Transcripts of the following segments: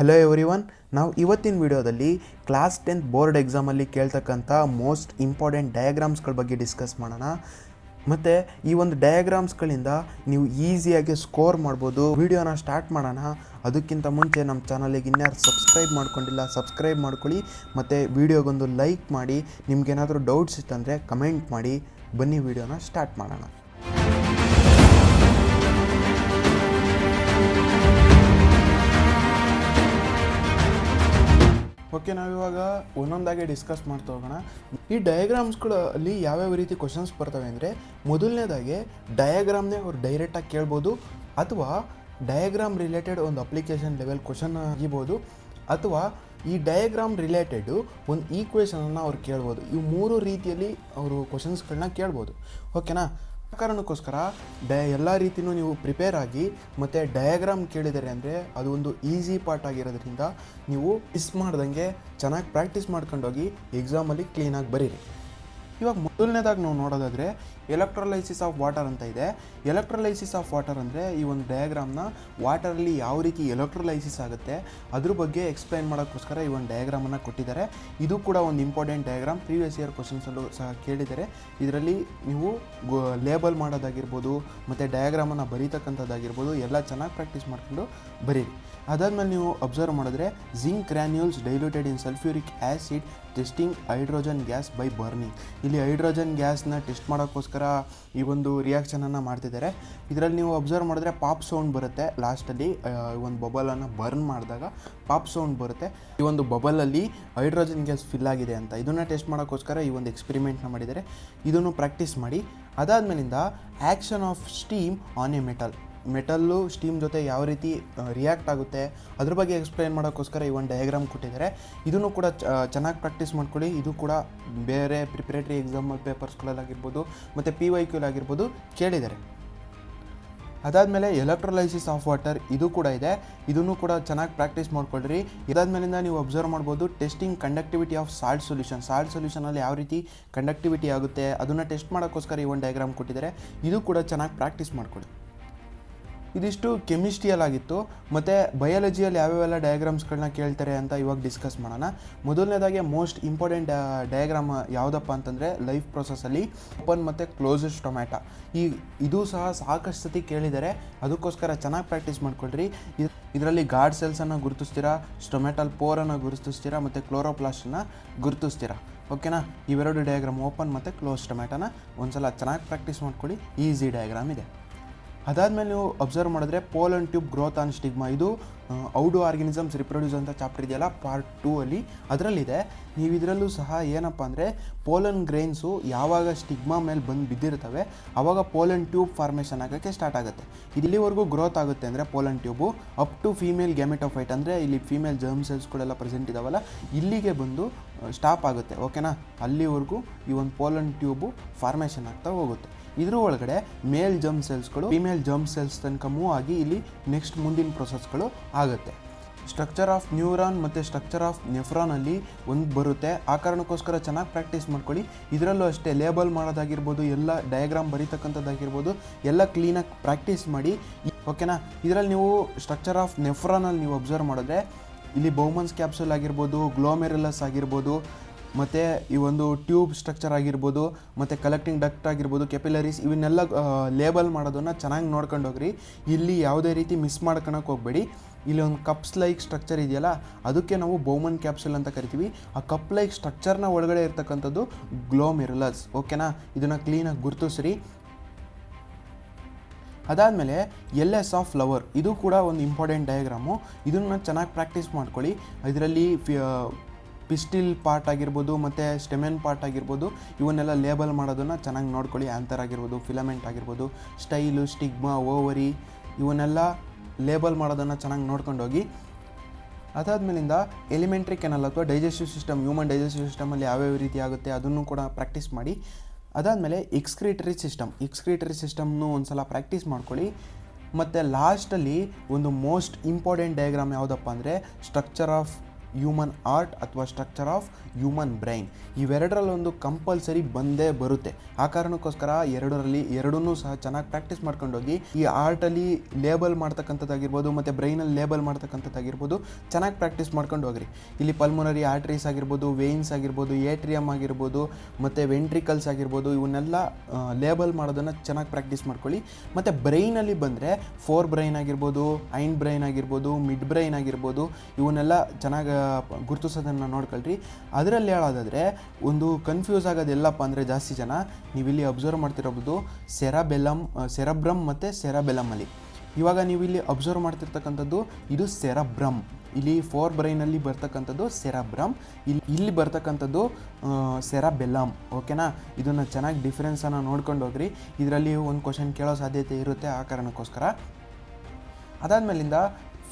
Hello everyone, ನಾವು ಇವತ್ತಿನ ವಿಡಿಯೋದಲ್ಲಿ ಕ್ಲಾಸ್ 10th ಬೋರ್ಡ್ ಎಕ್ಸಾಮಲ್ಲಿ ಕೇಳ್ತಕ್ಕಂಥ ಮೋಸ್ಟ್ ಇಂಪಾರ್ಟೆಂಟ್ ಡಯಾಗ್ರಾಮ್ಸ್ಗಳ ಬಗ್ಗೆ ಡಿಸ್ಕಸ್ ಮಾಡೋಣ. ಮತ್ತು ಈ ಒಂದು ಡಯಾಗ್ರಾಮ್ಸ್ಗಳಿಂದ ನೀವು ಈಸಿಯಾಗಿ ಸ್ಕೋರ್ ಮಾಡ್ಬೋದು. ವಿಡಿಯೋನ ಸ್ಟಾರ್ಟ್ ಮಾಡೋಣ. ಅದಕ್ಕಿಂತ ಮುಂಚೆ ನಮ್ಮ ಚಾನಲಿಗೆ ಇನ್ಯಾರು ಸಬ್ಸ್ಕ್ರೈಬ್ ಮಾಡ್ಕೊಂಡಿಲ್ಲ ಸಬ್ಸ್ಕ್ರೈಬ್ ಮಾಡ್ಕೊಳ್ಳಿ, ಮತ್ತು ವಿಡಿಯೋಗೊಂದು ಲೈಕ್ ಮಾಡಿ. ನಿಮ್ಗೇನಾದರೂ ಡೌಟ್ಸ್ ಇತ್ತಂದರೆ ಕಮೆಂಟ್ ಮಾಡಿ. ಬನ್ನಿ ವಿಡಿಯೋನ ಸ್ಟಾರ್ಟ್ ಮಾಡೋಣ. ಓಕೆ, ನಾವಿವಾಗ ಒಂದೊಂದಾಗಿ ಡಿಸ್ಕಸ್ ಮಾಡ್ತಾ ಹೋಗೋಣ. ಈ ಡಯಾಗ್ರಾಮ್ಸ್ಗಳಲ್ಲಿ ಯಾವ್ಯಾವ ರೀತಿ ಕ್ವಶನ್ಸ್ ಬರ್ತವೆ ಅಂದರೆ, ಮೊದಲನೇದಾಗಿ ಡಯಾಗ್ರಾಮ್ನೇ ಅವ್ರು ಡೈರೆಕ್ಟಾಗಿ ಕೇಳ್ಬೋದು, ಅಥವಾ ಡಯಾಗ್ರಾಮ್ ರಿಲೇಟೆಡ್ ಒಂದು ಅಪ್ಲಿಕೇಶನ್ ಲೆವೆಲ್ ಕ್ವಶನ್ ಆಗಿರ್ಬೋದು, ಅಥವಾ ಈ ಡಯಾಗ್ರಾಮ್ ರಿಲೇಟೆಡು ಒಂದು ಈಕ್ವೇಷನನ್ನು ಅವ್ರು ಕೇಳ್ಬೋದು. ಇವು ಮೂರು ರೀತಿಯಲ್ಲಿ ಅವರು ಕ್ವಶನ್ಸ್ಗಳನ್ನ ಕೇಳ್ಬೋದು. ಓಕೆನಾ? ಆ ಕಾರಣಕ್ಕೋಸ್ಕರ ಎಲ್ಲ ರೀತಿಯೂ ನೀವು ಪ್ರಿಪೇರ್ ಆಗಿ, ಮತ್ತು ಡಯಾಗ್ರಾಮ್ ಕೇಳಿದರೆ ಅಂದರೆ ಅದು ಒಂದು ಈಸಿ ಪಾರ್ಟ್ ಆಗಿರೋದ್ರಿಂದ ನೀವು ಮಿಸ್ ಮಾಡ್ದಂಗೆ ಚೆನ್ನಾಗಿ ಪ್ರಾಕ್ಟೀಸ್ ಮಾಡ್ಕೊಂಡೋಗಿ ಎಕ್ಸಾಮಲ್ಲಿ ಕ್ಲೀನಾಗಿ ಬರೀರಿ. ಇವಾಗ ಮೊದಲನೇದಾಗಿ ನಾವು ನೋಡೋದಾದರೆ ಎಲೆಕ್ಟ್ರೋಲೈಸಿಸ್ ಆಫ್ ವಾಟರ್ ಅಂತ ಇದೆ. ಎಲೆಕ್ಟ್ರೋಲೈಸಿಸ್ ಆಫ್ ವಾಟರ್ ಅಂದರೆ ಈ ಒಂದು ಡಯಾಗ್ರಾಮ್ನ ವಾಟರಲ್ಲಿ ಯಾವ ರೀತಿ ಎಲೆಕ್ಟ್ರೋಲೈಸಿಸ್ ಆಗುತ್ತೆ ಅದ್ರ ಬಗ್ಗೆ ಎಕ್ಸ್ಪ್ಲೈನ್ ಮಾಡೋಕ್ಕೋಸ್ಕರ ಈ ಒಂದು ಡಯಾಗ್ರಾಮನ್ನು ಕೊಟ್ಟಿದ್ದಾರೆ. ಇದು ಕೂಡ ಒಂದು ಇಂಪಾರ್ಟೆಂಟ್ ಡಯಾಗ್ರಾಮ್, ಪ್ರೀವಿಯಸ್ ಇಯರ್ ಕ್ವಶನ್ಸಲ್ಲೂ ಸಹ ಕೇಳಿದ್ದಾರೆ. ಇದರಲ್ಲಿ ನೀವು ಲೇಬಲ್ ಮಾಡೋದಾಗಿರ್ಬೋದು, ಮತ್ತು ಡಯಾಗ್ರಾಮನ್ನು ಬರೀತಕ್ಕಂಥದ್ದಾಗಿರ್ಬೋದು, ಎಲ್ಲ ಚೆನ್ನಾಗಿ ಪ್ರಾಕ್ಟೀಸ್ ಮಾಡ್ಕೊಂಡು ಬರೀರಿ. ಅದಾದಮೇಲೆ ನೀವು ಅಬ್ಸರ್ವ್ ಮಾಡಿದ್ರೆ zinc granules diluted in sulphuric acid testing hydrogen gas by burning. ಇಲ್ಲಿ ಹೈಡ್ರೋಜನ್ ಗ್ಯಾಸ್ನ ಟೆಸ್ಟ್ ಮಾಡೋಕ್ಕೋಸ್ಕರ ಈ ಒಂದು ರಿಯಾಕ್ಷನನ್ನು ಮಾಡ್ತಿದ್ದಾರೆ. ಇದರಲ್ಲಿ ನೀವು ಅಬ್ಸರ್ವ್ ಮಾಡಿದ್ರೆ ಪಾಪ್ ಸೌಂಡ್ ಬರುತ್ತೆ. ಲಾಸ್ಟಲ್ಲಿ ಒಂದು ಬಬಲನ್ನು ಬರ್ನ್ ಮಾಡಿದಾಗ ಪಾಪ್ ಸೌಂಡ್ ಬರುತ್ತೆ. ಈ ಒಂದು ಬಬಲಲ್ಲಿ ಹೈಡ್ರೋಜನ್ ಗ್ಯಾಸ್ ಫಿಲ್ ಆಗಿದೆ ಅಂತ ಇದನ್ನು ಟೆಸ್ಟ್ ಮಾಡೋಕ್ಕೋಸ್ಕರ ಈ ಒಂದು ಎಕ್ಸ್ಪೆರಿಮೆಂಟ್ನ ಮಾಡಿದ್ದಾರೆ. ಇದನ್ನು ಪ್ರಾಕ್ಟೀಸ್ ಮಾಡಿ. ಅದಾದಮೇಲಿಂದ action of steam on a metal steam ಜೊತೆ ಯಾವ ರೀತಿ ರಿಯಾಕ್ಟ್ ಆಗುತ್ತೆ ಅದ್ರ ಬಗ್ಗೆ ಎಕ್ಸ್ಪ್ಲೈನ್ ಮಾಡೋಕ್ಕೋಸ್ಕರ ಈ ಒಂದು ಡಯಾಗ್ರಾಮ್ ಕೊಟ್ಟಿದ್ದಾರೆ. ಇದನ್ನು ಕೂಡ ಚೆನ್ನಾಗಿ ಪ್ರಾಕ್ಟೀಸ್ ಮಾಡ್ಕೊಳ್ಳಿ. ಇದು ಕೂಡ ಬೇರೆ ಪ್ರಿಪರೇಟರಿ ಎಕ್ಸಾಮ್ ಪೇಪರ್ಸ್ಗಳಲ್ಲಾಗಿರ್ಬೋದು, ಮತ್ತು PYQ ಆಗಿರ್ಬೋದು ಕೇಳಿದ್ದಾರೆ. ಅದಾದಮೇಲೆ ಎಲೆಕ್ಟ್ರೋಲೈಸಿಸ್ ಆಫ್ ವಾಟರ್ ಇದು ಕೂಡ ಇದೆ. ಇದನ್ನು ಕೂಡ ಚೆನ್ನಾಗಿ ಪ್ರಾಕ್ಟೀಸ್ ಮಾಡ್ಕೊಳ್ರಿ. ಇದಾದಮೇಲಿಂದ ನೀವು ಅಬ್ಸರ್ವ್ ಮಾಡ್ಬೋದು ಟೆಸ್ಟಿಂಗ್ ಕಂಡಕ್ಟಿವಿಟಿ ಆಫ್ ಸಾಲ್ಟ್ ಸೊಲ್ಯೂಷನಲ್ಲಿ ಯಾವ ರೀತಿ ಕಂಡಕ್ಟಿವಿಟಿ ಆಗುತ್ತೆ ಅದನ್ನು ಟೆಸ್ಟ್ ಮಾಡೋಕ್ಕೋಸ್ಕರ ಈ ಒಂದು ಡಯಾಗ್ರಾಮ್ ಕೊಟ್ಟಿದ್ದಾರೆ. ಇದು ಕೂಡ ಚೆನ್ನಾಗಿ ಪ್ರಾಕ್ಟೀಸ್ ಮಾಡ್ಕೊಳ್ಳಿ. ಇದಿಷ್ಟು ಕೆಮಿಸ್ಟ್ರಿಯಲ್ಲಾಗಿತ್ತು. ಮತ್ತು ಬಯಾಲಜಿಯಲ್ಲಿ ಯಾವ್ಯಾವೆಲ್ಲ ಡಯಾಗ್ರಾಮ್ಸ್ಗಳನ್ನ ಕೇಳ್ತಾರೆ ಅಂತ ಇವಾಗ ಡಿಸ್ಕಸ್ ಮಾಡೋಣ. ಮೊದಲನೇದಾಗಿ ಮೋಸ್ಟ್ ಇಂಪಾರ್ಟೆಂಟ್ ಡಯಾಗ್ರಾಮ್ ಯಾವುದಪ್ಪ ಅಂತಂದರೆ ಲೈಫ್ ಪ್ರೊಸೆಸ್ಸಲ್ಲಿ ಓಪನ್ ಮತ್ತು ಕ್ಲೋಸ್ಡ್ ಸ್ಟೊಮ್ಯಾಟ. ಇದು ಸಹ ಸಾಕಷ್ಟು ಸತಿ ಕೇಳಿದ್ದಾರೆ. ಅದಕ್ಕೋಸ್ಕರ ಚೆನ್ನಾಗಿ ಪ್ರಾಕ್ಟೀಸ್ ಮಾಡ್ಕೊಳ್ರಿ. ಇದರಲ್ಲಿ ಗಾರ್ಡ್ ಸೆಲ್ಸನ್ನು ಗುರುತಿಸ್ತೀರಾ, ಸ್ಟೊಮ್ಯಾಟಲ್ ಪೋರನ್ನು ಗುರುತಿಸ್ತೀರಾ, ಮತ್ತು ಕ್ಲೋರೋಪ್ಲಾಸ್ಟನ್ನು ಗುರುತಿಸ್ತೀರಾ. ಓಕೆನಾ? ಇವೆರಡು ಡಯಾಗ್ರಾಮ್ ಓಪನ್ ಮತ್ತು ಕ್ಲೋಸ್ ಸ್ಟೊಮ್ಯಾಟನ ಒಂದ್ಸಲ ಚೆನ್ನಾಗಿ ಪ್ರಾಕ್ಟೀಸ್ ಮಾಡ್ಕೊಳ್ಳಿ. ಈಸಿ ಡಯಾಗ್ರಾಮ್ ಇದೆ. ಅದಾದಮೇಲೆ ನೀವು ಅಬ್ಸರ್ವ್ ಮಾಡಿದ್ರೆ pollen tube growth on stigma, ಇದು ಹೌ ಡು ಆರ್ಗನಿಸಮ್ಸ್ ರಿಪ್ರೊಡ್ಯೂಸ್ ಅಂತ ಚಾಪ್ಟರ್ ಇದೆಯಲ್ಲ ಪಾರ್ಟ್ 2 ಅಲ್ಲಿ ಅದರಲ್ಲಿದೆ. ನೀವು ಇದರಲ್ಲೂ ಸಹ ಏನಪ್ಪ ಅಂದರೆ ಪೋಲನ್ ಗ್ರೈನ್ಸು ಯಾವಾಗ ಸ್ಟಿಗ್ಮಾ ಮೇಲೆ ಬಂದು ಬಿದ್ದಿರ್ತವೆ ಆವಾಗ ಪೋಲನ್ ಟ್ಯೂಬ್ ಫಾರ್ಮೇಷನ್ ಆಗೋಕ್ಕೆ ಸ್ಟಾರ್ಟ್ ಆಗುತ್ತೆ. ಇಲ್ಲಿವರೆಗೂ ಗ್ರೋತ್ ಆಗುತ್ತೆ ಅಂದರೆ pollen tube up to female gametophyte, ಅಂದರೆ ಇಲ್ಲಿ ಫೀಮೇಲ್ ಜರ್ಮ್ ಸೆಲ್ಸ್ಗಳೆಲ್ಲ ಪ್ರೆಸೆಂಟ್ ಇದ್ದಾವಲ್ಲ ಇಲ್ಲಿಗೆ ಬಂದು ಸ್ಟಾಪ್ ಆಗುತ್ತೆ. ಓಕೆನಾ? ಅಲ್ಲಿವರೆಗೂ ಈ ಒಂದು ಪೋಲನ್ ಟ್ಯೂಬು ಫಾರ್ಮೇಷನ್ ಆಗ್ತಾ ಹೋಗುತ್ತೆ. ಇದ್ರ ಒಳಗಡೆ ಮೇಲ್ ಜರ್ಮ್ ಸೆಲ್ಸ್ಗಳು ಫಿಮೇಲ್ ಜರ್ಮ್ ಸೆಲ್ಸ್ ತನಕ ಮೂವ್ ಆಗಿ ಇಲ್ಲಿ ನೆಕ್ಸ್ಟ್ ಮುಂದಿನ ಪ್ರೊಸೆಸ್ಗಳು ಆಗುತ್ತೆ. ಸ್ಟ್ರಕ್ಚರ್ ಆಫ್ ನ್ಯೂರಾನ್ ಮತ್ತು ಸ್ಟ್ರಕ್ಚರ್ ಆಫ್ ನೆಫ್ರಾನಲ್ಲಿ ಒಂದು ಬರುತ್ತೆ. ಆ ಕಾರಣಕ್ಕೋಸ್ಕರ ಚೆನ್ನಾಗಿ ಪ್ರಾಕ್ಟೀಸ್ ಮಾಡ್ಕೊಳ್ಳಿ. ಇದರಲ್ಲೂ ಅಷ್ಟೇ ಲೇಬಲ್ ಮಾಡೋದಾಗಿರ್ಬೋದು, ಎಲ್ಲ ಡಯಾಗ್ರಾಮ್ ಬರೀತಕ್ಕಂಥದ್ದಾಗಿರ್ಬೋದು ಎಲ್ಲ ಕ್ಲೀನಾಗಿ ಪ್ರಾಕ್ಟೀಸ್ ಮಾಡಿ. ಓಕೆನಾ? ಇದರಲ್ಲಿ ನೀವು ಸ್ಟ್ರಕ್ಚರ್ ಆಫ್ ನೆಫ್ರಾನಲ್ಲಿ ನೀವು ಅಬ್ಸರ್ವ್ ಮಾಡಿದ್ರೆ ಇಲ್ಲಿ ಬೌಮನ್ಸ್ ಕ್ಯಾಪ್ಸುಲ್ ಆಗಿರ್ಬೋದು, ಗ್ಲೋಮೆರುಲಸ್ ಆಗಿರ್ಬೋದು, ಮತ್ತು ಈ ಒಂದು ಟ್ಯೂಬ್ ಸ್ಟ್ರಕ್ಚರ್ ಆಗಿರ್ಬೋದು, ಮತ್ತು ಕಲೆಕ್ಟಿಂಗ್ ಡಕ್ಟ್ ಆಗಿರ್ಬೋದು, ಕೆಪಿಲರೀಸ್ ಇವನ್ನೆಲ್ಲ ಲೇಬಲ್ ಮಾಡೋದನ್ನು ಚೆನ್ನಾಗಿ ನೋಡ್ಕೊಂಡು ಹೋಗ್ರಿ. ಇಲ್ಲಿ ಯಾವುದೇ ರೀತಿ ಮಿಸ್ ಮಾಡ್ಕೊಳಕ್ಕೆ ಹೋಗಬೇಡಿ. ಇಲ್ಲಿ ಒಂದು ಕಪ್ಸ್ ಲೈಕ್ ಸ್ಟ್ರಕ್ಚರ್ ಇದೆಯಲ್ಲ ಅದಕ್ಕೆ ನಾವು ಬೌಮನ್ ಕ್ಯಾಪ್ಸುಲ್ ಅಂತ ಕರಿತೀವಿ. ಆ ಕಪ್ ಲೈಕ್ ಸ್ಟ್ರಕ್ಚರ್ನ ಒಳಗಡೆ ಇರ್ತಕ್ಕಂಥದ್ದು ಗ್ಲೋಮೆರುಲಸ್. ಓಕೆನಾ? ಇದನ್ನು ಕ್ಲೀನಾಗಿ ಗುರುತಿಸ್ರಿ. ಅದಾದಮೇಲೆ LS ಆಫ್ ಫ್ಲವರ್ ಇದು ಕೂಡ ಒಂದು ಇಂಪಾರ್ಟೆಂಟ್ ಡಯಾಗ್ರಾಮು. ಇದನ್ನು ಚೆನ್ನಾಗಿ ಪ್ರಾಕ್ಟೀಸ್ ಮಾಡ್ಕೊಳ್ಳಿ. ಇದರಲ್ಲಿ ಪಿಸ್ಟಿಲ್ ಪಾರ್ಟ್ ಆಗಿರ್ಬೋದು, ಮತ್ತು ಸ್ಟೆಮೆನ್ ಪಾರ್ಟ್ ಆಗಿರ್ಬೋದು, ಇವನ್ನೆಲ್ಲ ಲೇಬಲ್ ಮಾಡೋದನ್ನು ಚೆನ್ನಾಗಿ ನೋಡ್ಕೊಳ್ಳಿ. ಆ್ಯಂಥರ್ ಆಗಿರ್ಬೋದು, ಫಿಲಮೆಂಟ್ ಆಗಿರ್ಬೋದು, ಸ್ಟೈಲು, ಸ್ಟಿಗ್ಮಾ, ಓವರಿ ಇವನ್ನೆಲ್ಲ ಲೇಬಲ್ ಮಾಡೋದನ್ನು ಚೆನ್ನಾಗಿ ನೋಡ್ಕೊಂಡೋಗಿ. ಅದಾದಮೇಲಿಂದ ಎಲಿಮೆಂಟ್ರಿ ಕೆನಲ್ ಅಥವಾ ಡೈಜೆಸ್ಟಿವ್ ಸಿಸ್ಟಮ್, ಹ್ಯೂಮನ್ ಡೈಜೆಸ್ಟಿವ್ ಸಿಸ್ಟಮಲ್ಲಿ ಯಾವ್ಯಾವ ರೀತಿ ಆಗುತ್ತೆ ಅದನ್ನು ಕೂಡ ಪ್ರಾಕ್ಟೀಸ್ ಮಾಡಿ. ಅದಾದಮೇಲೆ ಎಕ್ಸ್ಕ್ರೀಟರಿ ಸಿಸ್ಟಮ್ನು ಒಂದು ಸಲ ಪ್ರಾಕ್ಟೀಸ್ ಮಾಡ್ಕೊಳ್ಳಿ. ಮತ್ತು ಲಾಸ್ಟಲ್ಲಿ ಒಂದು ಮೋಸ್ಟ್ ಇಂಪಾರ್ಟೆಂಟ್ ಡಯಾಗ್ರಾಮ್ ಯಾವುದಪ್ಪ ಅಂದರೆ ಸ್ಟ್ರಕ್ಚರ್ ಆಫ್ ಹ್ಯೂಮನ್ ಆರ್ಟ್ ಅಥವಾ ಸ್ಟ್ರಕ್ಚರ್ ಆಫ್ ಹ್ಯೂಮನ್ ಬ್ರೈನ್. ಇವೆರಡರಲ್ಲೊಂದು ಕಂಪಲ್ಸರಿ ಬಂದೇ ಬರುತ್ತೆ. ಆ ಕಾರಣಕ್ಕೋಸ್ಕರ ಎರಡನ್ನೂ ಸಹ ಚೆನ್ನಾಗಿ ಪ್ರಾಕ್ಟೀಸ್ ಮಾಡ್ಕೊಂಡೋಗಿ ಈ ಆರ್ಟಲ್ಲಿ ಲೇಬಲ್ ಮಾಡ್ತಕ್ಕಂಥದ್ದಾಗಿರ್ಬೋದು ಮತ್ತು ಬ್ರೈನಲ್ಲಿ ಲೇಬಲ್ ಮಾಡ್ತಕ್ಕಂಥದ್ದಾಗಿರ್ಬೋದು ಚೆನ್ನಾಗಿ ಪ್ರಾಕ್ಟೀಸ್ ಮಾಡ್ಕೊಂಡು ಹೋಗ್ರಿ. ಇಲ್ಲಿ ಪಲ್ಮೊನರಿ ಆರ್ಟ್ರೀಸ್ ಆಗಿರ್ಬೋದು, ವೇನ್ಸ್ ಆಗಿರ್ಬೋದು, ಏಟ್ರಿಯಮ್ ಆಗಿರ್ಬೋದು ಮತ್ತು ವೆಂಟ್ರಿಕಲ್ಸ್ ಆಗಿರ್ಬೋದು, ಇವನ್ನೆಲ್ಲ ಲೇಬಲ್ ಮಾಡೋದನ್ನು ಚೆನ್ನಾಗಿ ಪ್ರಾಕ್ಟೀಸ್ ಮಾಡ್ಕೊಳ್ಳಿ. ಮತ್ತು ಬ್ರೈನಲ್ಲಿ ಬಂದರೆ ಫೋರ್ ಬ್ರೈನ್ ಆಗಿರ್ಬೋದು, ಐನ್ ಬ್ರೈನ್ ಆಗಿರ್ಬೋದು, ಮಿಡ್ ಬ್ರೈನ್ ಆಗಿರ್ಬೋದು, ಇವನ್ನೆಲ್ಲ ಚೆನ್ನಾಗಿ ಗುರುತಿಸೋದನ್ನು ನೋಡ್ಕೊಳ್ರಿ. ಅದರಲ್ಲಿ ಹೇಳೋದಾದರೆ ಒಂದು ಕನ್ಫ್ಯೂಸ್ ಆಗೋದೆಲ್ಲಪ್ಪ ಅಂದರೆ ಜಾಸ್ತಿ ಜನ ನೀವಿಲ್ಲಿ ಅಬ್ಸರ್ವ್ ಮಾಡ್ತಿರೋದು ಸೆರಬ್ರಮ್ ಮತ್ತು ಸೆರಬೆಲಮಲ್ಲಿ. ಇವಾಗ ನೀವಿಲ್ಲಿ ಅಬ್ಸರ್ವ್ ಮಾಡ್ತಿರ್ತಕ್ಕಂಥದ್ದು ಇದು ಸೆರಬ್ರಮ್. ಇಲ್ಲಿ ಫೋರ್ ಬ್ರೈನಲ್ಲಿ ಬರ್ತಕ್ಕಂಥದ್ದು ಸೆರಬ್ರಮ್, ಇಲ್ಲಿ ಬರ್ತಕ್ಕಂಥದ್ದು ಸೆರಬೆಲಮ್. ಓಕೆನಾ? ಇದನ್ನು ಚೆನ್ನಾಗಿ ಡಿಫ್ರೆನ್ಸನ್ನು ನೋಡ್ಕೊಂಡು ಹೋಗ್ರಿ. ಇದರಲ್ಲಿ ಒಂದು ಕ್ವಶನ್ ಕೇಳೋ ಸಾಧ್ಯತೆ ಇರುತ್ತೆ. ಆ ಕಾರಣಕ್ಕೋಸ್ಕರ ಅದಾದಮೇಲಿಂದ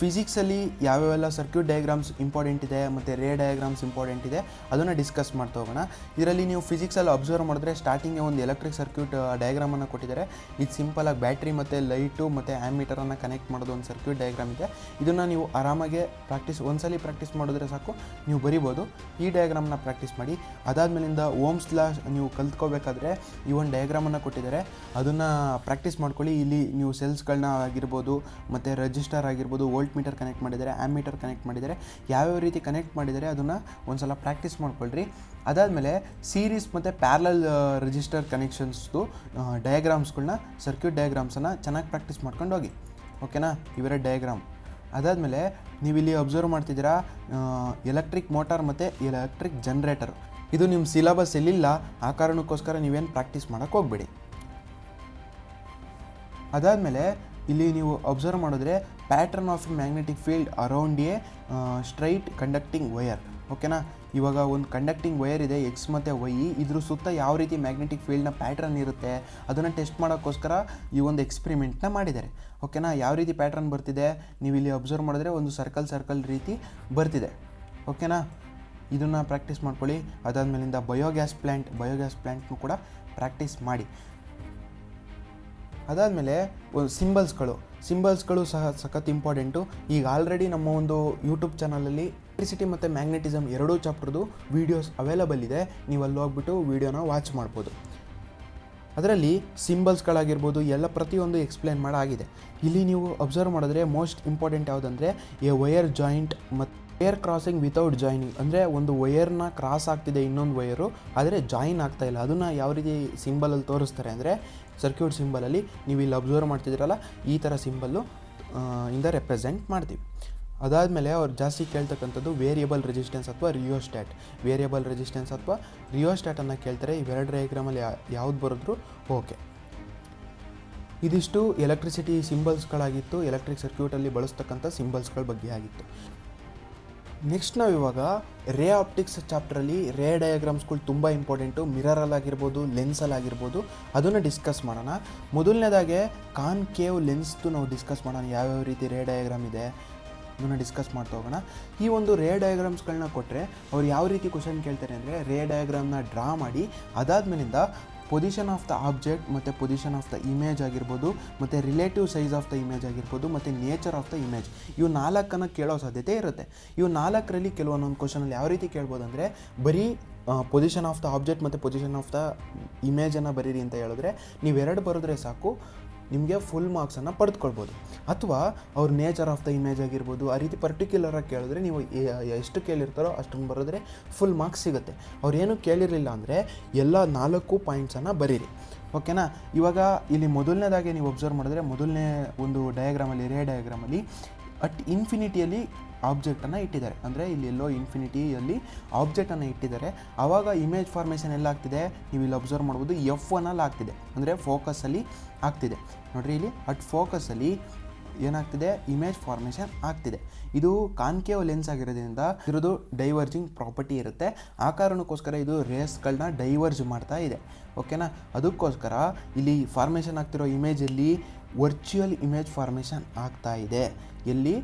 ಫಿಸಿಕ್ಸಲ್ಲಿ ಯಾವ್ಯಾವೆಲ್ಲ ಸರ್ಕ್ಯೂಟ್ ಡಯಾಗ್ರಾಮ್ಸ್ ಇಂಪಾರ್ಟೆಂಟ್ ಇದೆ ಮತ್ತು ರೇ ಡಯಾಗ್ರಾಮ್ಸ್ ಇಂಪಾರ್ಟೆಂಟ್ ಇದೆ ಅದನ್ನು ಡಿಸ್ಕಸ್ ಮಾಡ್ತಾ ಹೋಗೋಣ. ಇದರಲ್ಲಿ ನೀವು ಫಿಸಿಕ್ಸಲ್ಲಿ ಅಬ್ಸರ್ವ್ ಮಾಡಿದ್ರೆ ಸ್ಟಾರ್ಟಿಂಗ್ಗೆ ಒಂದು ಎಲೆಕ್ಟ್ರಿಕ್ ಸರ್ಕ್ಯೂಟ್ ಡಯಾಗ್ರಾಮನ್ನು ಕೊಟ್ಟಿದ್ದಾರೆ. ಇದು ಸಿಂಪಲಾಗಿ ಬ್ಯಾಟ್ರಿ ಮತ್ತು ಲೈಟು ಮತ್ತು ಆ್ಯಮೀಟರನ್ನು ಕನೆಕ್ಟ್ ಮಾಡೋದು ಒಂದು ಸರ್ಕ್ಯೂಟ್ ಡಯಾಗ್ರಾಮ್ ಇದೆ. ಇದನ್ನು ನೀವು ಆರಾಮಾಗಿ ಒಂದ್ಸಲಿ ಪ್ರಾಕ್ಟೀಸ್ ಮಾಡಿದ್ರೆ ಸಾಕು, ನೀವು ಬರಿಬೋದು. ಈ ಡಯಾಗ್ರಾಮ್ನ ಪ್ರಾಕ್ಟೀಸ್ ಮಾಡಿ. ಅದಾದಮೇಲಿಂದ ಓಮ್ಸ್ ಲಾ ನೀವು ಕಲ್ತ್ಕೋಬೇಕಾದ್ರೆ ಈ ಒಂದು ಡಯಾಗ್ರಾಮನ್ನು ಕೊಟ್ಟಿದ್ದಾರೆ, ಅದನ್ನು ಪ್ರಾಕ್ಟೀಸ್ ಮಾಡ್ಕೊಳ್ಳಿ. ಇಲ್ಲಿ ನೀವು ಸೆಲ್ಸ್ಗಳನ್ನ ಆಗಿರ್ಬೋದು ಮತ್ತು ರೆಜಿಸ್ಟರ್ ಆಗಿರ್ಬೋದು, ವೋಲ್ಟ್ ಮೀಟರ್ ಕನೆಕ್ಟ್ ಮಾಡಿದ್ದಾರೆ, ಆ್ಯಮೀಟರ್ ಕನೆಕ್ಟ್ ಮಾಡಿದ್ದಾರೆ, ಯಾವ್ಯಾವ ರೀತಿ ಕನೆಕ್ಟ್ ಮಾಡಿದ್ದಾರೆ ಅದನ್ನು ಒಂದು ಸಲ ಪ್ರಾಕ್ಟೀಸ್ ಮಾಡ್ಕೊಳ್ರಿ. ಅದಾದಮೇಲೆ ಸೀರೀಸ್ ಮತ್ತು ಪ್ಯಾರಲಲ್ ರಿಜಿಸ್ಟರ್ ಕನೆಕ್ಷನ್ಸ್ದು ಡಯಾಗ್ರಾಮ್ಸ್ಗಳನ್ನ, ಸರ್ಕ್ಯೂಟ್ ಡಯಾಗ್ರಾಮ್ಸನ್ನು ಚೆನ್ನಾಗಿ ಪ್ರಾಕ್ಟೀಸ್ ಮಾಡ್ಕೊಂಡು ಹೋಗಿ. ಓಕೆನಾ? ಇವೆರಡು ಡಯಾಗ್ರಾಮ್. ಅದಾದಮೇಲೆ ನೀವಿಲ್ಲಿ ಅಬ್ಸರ್ವ್ ಮಾಡ್ತಿದ್ದೀರಾ ಎಲೆಕ್ಟ್ರಿಕ್ ಮೋಟಾರ್ ಮತ್ತು ಎಲೆಕ್ಟ್ರಿಕ್ ಜನ್ರೇಟರ್. ಇದು ನಿಮ್ಮ ಸಿಲೆಬಸ್ ಎಲ್ಲಿಲ್ಲ, ಆ ಕಾರಣಕ್ಕೋಸ್ಕರ ನೀವೇನು ಪ್ರಾಕ್ಟೀಸ್ ಮಾಡೋಕ್ಕೆ ಹೋಗಬೇಡಿ. ಅದಾದಮೇಲೆ ಇಲ್ಲಿ ನೀವು ಅಬ್ಸರ್ವ್ ಮಾಡಿದ್ರೆ pattern of magnetic field around A straight conducting wire. ಓಕೆನಾ? ಇವಾಗ ಒಂದು ಕಂಡಕ್ಟಿಂಗ್ ವಯರ್ ಇದೆ ಎಕ್ಸ್ ಮತ್ತು ವೈ, ಇದ್ರ ಸುತ್ತ ಯಾವ ರೀತಿ ಮ್ಯಾಗ್ನೆಟಿಕ್ ಫೀಲ್ಡ್ನ ಪ್ಯಾಟ್ರನ್ ಇರುತ್ತೆ ಅದನ್ನು ಟೆಸ್ಟ್ ಮಾಡೋಕ್ಕೋಸ್ಕರ ಈ ಒಂದು ಎಕ್ಸ್ಪೆರಿಮೆಂಟ್ನ ಮಾಡಿದ್ದಾರೆ. ಓಕೆನಾ? ಯಾವ ರೀತಿ ಪ್ಯಾಟ್ರನ್ ಬರ್ತಿದೆ ನೀವು ಇಲ್ಲಿ ಅಬ್ಸರ್ವ್ ಮಾಡಿದ್ರೆ ಒಂದು ಸರ್ಕಲ್ ರೀತಿ ಬರ್ತಿದೆ. ಓಕೆನಾ? ಇದನ್ನು ಪ್ರಾಕ್ಟೀಸ್ ಮಾಡ್ಕೊಳ್ಳಿ. ಅದಾದಮೇಲಿಂದ ಬಯೋಗ್ಯಾಸ್ ಪ್ಲ್ಯಾಂಟ್ನೂ ಕೂಡ ಪ್ರಾಕ್ಟೀಸ್ ಮಾಡಿ. ಅದಾದಮೇಲೆ ಸಿಂಬಲ್ಸ್ಗಳು ಸಹ ಸಖತ್ ಇಂಪಾರ್ಟೆಂಟು. ಈಗ ಆಲ್ರೆಡಿ ನಮ್ಮ ಒಂದು ಯೂಟ್ಯೂಬ್ ಚಾನಲಲ್ಲಿ ಎಲೆಕ್ಟ್ರಿಸಿಟಿ ಮತ್ತು ಮ್ಯಾಗ್ನೆಟಿಸಮ್ ಎರಡೂ ಚಾಪ್ಟರ್ದು ವೀಡಿಯೋಸ್ ಅವೈಲಬಲ್ ಇದೆ. ನೀವು ಅಲ್ಲಿ ಹೋಗ್ಬಿಟ್ಟು ವೀಡಿಯೋನ ವಾಚ್ ಮಾಡ್ಬೋದು. ಅದರಲ್ಲಿ ಸಿಂಬಲ್ಸ್ಗಳಾಗಿರ್ಬೋದು ಎಲ್ಲ ಪ್ರತಿಯೊಂದು ಎಕ್ಸ್ಪ್ಲೇನ್ ಮಾಡಾಗಿದೆ. ಇಲ್ಲಿ ನೀವು ಅಬ್ಸರ್ವ್ ಮಾಡಿದ್ರೆ ಮೋಸ್ಟ್ ಇಂಪಾರ್ಟೆಂಟ್ ಯಾವುದಂದರೆ ಎ ವಯರ್ ಜಾಯಿಂಟ್ ಮತ್ತು ವಯರ್ ಕ್ರಾಸಿಂಗ್ ವಿತೌಟ್ ಜಾಯ್ನಿಂಗ್. ಅಂದರೆ ಒಂದು ವಯರ್ನ ಕ್ರಾಸ್ ಆಗ್ತಿದೆ ಇನ್ನೊಂದು ವಯರು, ಆದರೆ ಜಾಯಿನ್ ಆಗ್ತಾಯಿಲ್ಲ. ಅದನ್ನು ಯಾವ ರೀತಿ ಸಿಂಬಲಲ್ಲಿ ತೋರಿಸ್ತಾರೆ ಅಂದರೆ ಸರ್ಕ್ಯೂಟ್ ಸಿಂಬಲಲ್ಲಿ ನೀವು ಇಲ್ಲಿ ಅಬ್ಸರ್ವ್ ಮಾಡ್ತಿದ್ದೀರಲ್ಲ, ಈ ಥರ ಸಿಂಬಲ್ಲು ಇಂದ ರೆಪ್ರೆಸೆಂಟ್ ಮಾಡ್ತೀವಿ. ಅದಾದಮೇಲೆ ಅವ್ರು ಜಾಸ್ತಿ ಕೇಳ್ತಕ್ಕಂಥದ್ದು ವೇರಿಯಬಲ್ ರೆಸಿಸ್ಟೆನ್ಸ್ ಅಥವಾ ರಿಯೋಸ್ಟ್ಯಾಟನ್ನು ಕೇಳ್ತಾರೆ. ಇವೆರಡು ಡಯಾಗ್ರಾಮಲ್ಲಿ ಯಾವ್ದು ಬರೋದ್ರು ಓಕೆ. ಇದಿಷ್ಟು ಎಲೆಕ್ಟ್ರಿಸಿಟಿ ಸಿಂಬಲ್ಸ್ಗಳಾಗಿತ್ತು, ಎಲೆಕ್ಟ್ರಿಕ್ ಸರ್ಕ್ಯೂಟಲ್ಲಿ ಬಳಸ್ತಕ್ಕಂಥ ಸಿಂಬಲ್ಸ್ಗಳ ಬಗ್ಗೆ ಆಗಿತ್ತು. ನೆಕ್ಸ್ಟ್ ನಾವು ಇವಾಗ ರೇ ಆಪ್ಟಿಕ್ಸ್ ಚಾಪ್ಟ್ರಲ್ಲಿ ರೇ ಡಯಾಗ್ರಾಮ್ಸ್ಗಳು ತುಂಬ ಇಂಪಾರ್ಟೆಂಟು. ಮಿರರಲ್ಲಾಗಿರ್ಬೋದು, ಲೆನ್ಸಲ್ಲಾಗಿರ್ಬೋದು, ಅದನ್ನು ಡಿಸ್ಕಸ್ ಮಾಡೋಣ. ಮೊದಲನೇದಾಗೆ ಕಾನ್ಕೇವ್ ಲೆನ್ಸ್ದು ನಾವು ಡಿಸ್ಕಸ್ ಮಾಡೋಣ. ಯಾವ್ಯಾವ ರೀತಿ ರೇ ಡಯಾಗ್ರಾಮ್ ಇದೆ ಅದನ್ನು ಡಿಸ್ಕಸ್ ಮಾಡ್ತಾ ಹೋಗೋಣ. ಈ ಒಂದು ರೇ ಡಯಾಗ್ರಾಮ್ಸ್ಗಳನ್ನ ಕೊಟ್ಟರೆ ಅವ್ರು ಯಾವ ರೀತಿ ಕ್ವಶನ್ ಕೇಳ್ತಾರೆ ಅಂದರೆ ರೇ ಡಯಾಗ್ರಾಮ್ನ ಡ್ರಾ ಮಾಡಿ ಅದಾದಮೇಲಿಂದ ಪೊಸಿಷನ್ ಆಫ್ ದ ಆಬ್ಜೆಕ್ಟ್ ಮತ್ತು ಪೊಸಿಷನ್ ಆಫ್ ದ ಇಮೇಜ್ ಆಗಿರ್ಬೋದು ಮತ್ತು relative size of the image ಆಗಿರ್ಬೋದು ಮತ್ತು ನೇಚರ್ ಆಫ್ ದ ಇಮೇಜ್, ಇವು 4 ಕೇಳೋ ಸಾಧ್ಯತೆ ಇರುತ್ತೆ. ಇವು 4ರಲ್ಲಿ ಕೆಲವೊಂದೊಂದು ಕ್ವಶನಲ್ಲಿ ಯಾವ ರೀತಿ ಕೇಳ್ಬೋದು ಅಂದರೆ ಬರೀ ಪೊಸಿಷನ್ ಆಫ್ ದ ಆಬ್ಜೆಕ್ಟ್ ಮತ್ತು ಪೊಸಿಷನ್ ಆಫ್ ದ ಇಮೇಜನ್ನು ಬರೀರಿ ಅಂತ ಹೇಳಿದ್ರೆ ನೀವೆರಡು ಬರೆದ್ರೆ ಸಾಕು, ನಿಮಗೆ ಫುಲ್ ಮಾರ್ಕ್ಸನ್ನು ಪಡೆದುಕೊಳ್ಬೋದು. ಅಥವಾ ಅವ್ರ ನೇಚರ್ ಆಫ್ ದ ಇಮೇಜ್ ಆಗಿರ್ಬೋದು ಆ ರೀತಿ ಪರ್ಟಿಕ್ಯುಲರಾಗಿ ಕೇಳಿದ್ರೆ ನೀವು ಎಷ್ಟು ಕೇಳಿರ್ತಾರೋ ಅಷ್ಟನ್ನು ಬರೆದ್ರೆ ಫುಲ್ ಮಾರ್ಕ್ಸ್ ಸಿಗುತ್ತೆ. ಅವ್ರು ಏನೂ ಕೇಳಿರಲಿಲ್ಲ ಅಂದರೆ ಎಲ್ಲ 4 ಪಾಯಿಂಟ್ಸನ್ನು ಬರೀರಿ. ಓಕೆನಾ? ಇವಾಗ ಇಲ್ಲಿ ಮೊದಲನೇದಾಗಿ ನೀವು ಅಬ್ಸರ್ವ್ ಮಾಡಿದ್ರೆ ಮೊದಲನೇ ಒಂದು ಡಯಾಗ್ರಾಮಲ್ಲಿ ರೇ ಡಯಾಗ್ರಾಮಲ್ಲಿ ಅಟ್ ಇನ್ಫಿನಿಟಿಯಲ್ಲಿ ಆಬ್ಜೆಕ್ಟನ್ನು ಇಟ್ಟಿದ್ದಾರೆ. ಅಂದರೆ ಇಲ್ಲಿ ಎಲ್ಲೋ ಇನ್ಫಿನಿಟಿಯಲ್ಲಿ ಆಬ್ಜೆಕ್ಟನ್ನು ಇಟ್ಟಿದ್ದಾರೆ. ಆವಾಗ ಇಮೇಜ್ ಫಾರ್ಮೇಷನ್ ಎಲ್ಲ ಆಗ್ತಿದೆ ನೀವು ಇಲ್ಲಿ ಅಬ್ಸರ್ವ್ ಮಾಡ್ಬೋದು, F1 ಆಗ್ತಿದೆ, ಅಂದರೆ ಫೋಕಸಲ್ಲಿ ಆಗ್ತಿದೆ. ನೋಡಿರಿ ಇಲ್ಲಿ ಅಟ್ ಫೋಕಸಲ್ಲಿ ಏನಾಗ್ತಿದೆ, ಇಮೇಜ್ ಫಾರ್ಮೇಷನ್ ಆಗ್ತಿದೆ. ಇದು ಕಾನ್ಕೇವ್ ಲೆನ್ಸ್ ಆಗಿರೋದ್ರಿಂದ ಇರೋದು ಡೈವರ್ಜಿಂಗ್ ಪ್ರಾಪರ್ಟಿ ಇರುತ್ತೆ. ಆ ಕಾರಣಕ್ಕೋಸ್ಕರ ಇದು ರೇಸ್ಗಳನ್ನ ಡೈವರ್ಜ್ ಮಾಡ್ತಾ ಇದೆ. ಓಕೆನಾ? ಅದಕ್ಕೋಸ್ಕರ ಇಲ್ಲಿ ಫಾರ್ಮೇಷನ್ ಆಗ್ತಿರೋ ಇಮೇಜಲ್ಲಿ ವರ್ಚುವಲ್ ಇಮೇಜ್ ಫಾರ್ಮೇಷನ್ ಆಗ್ತಾ ಇದೆ. ಎಲ್ಲಿ?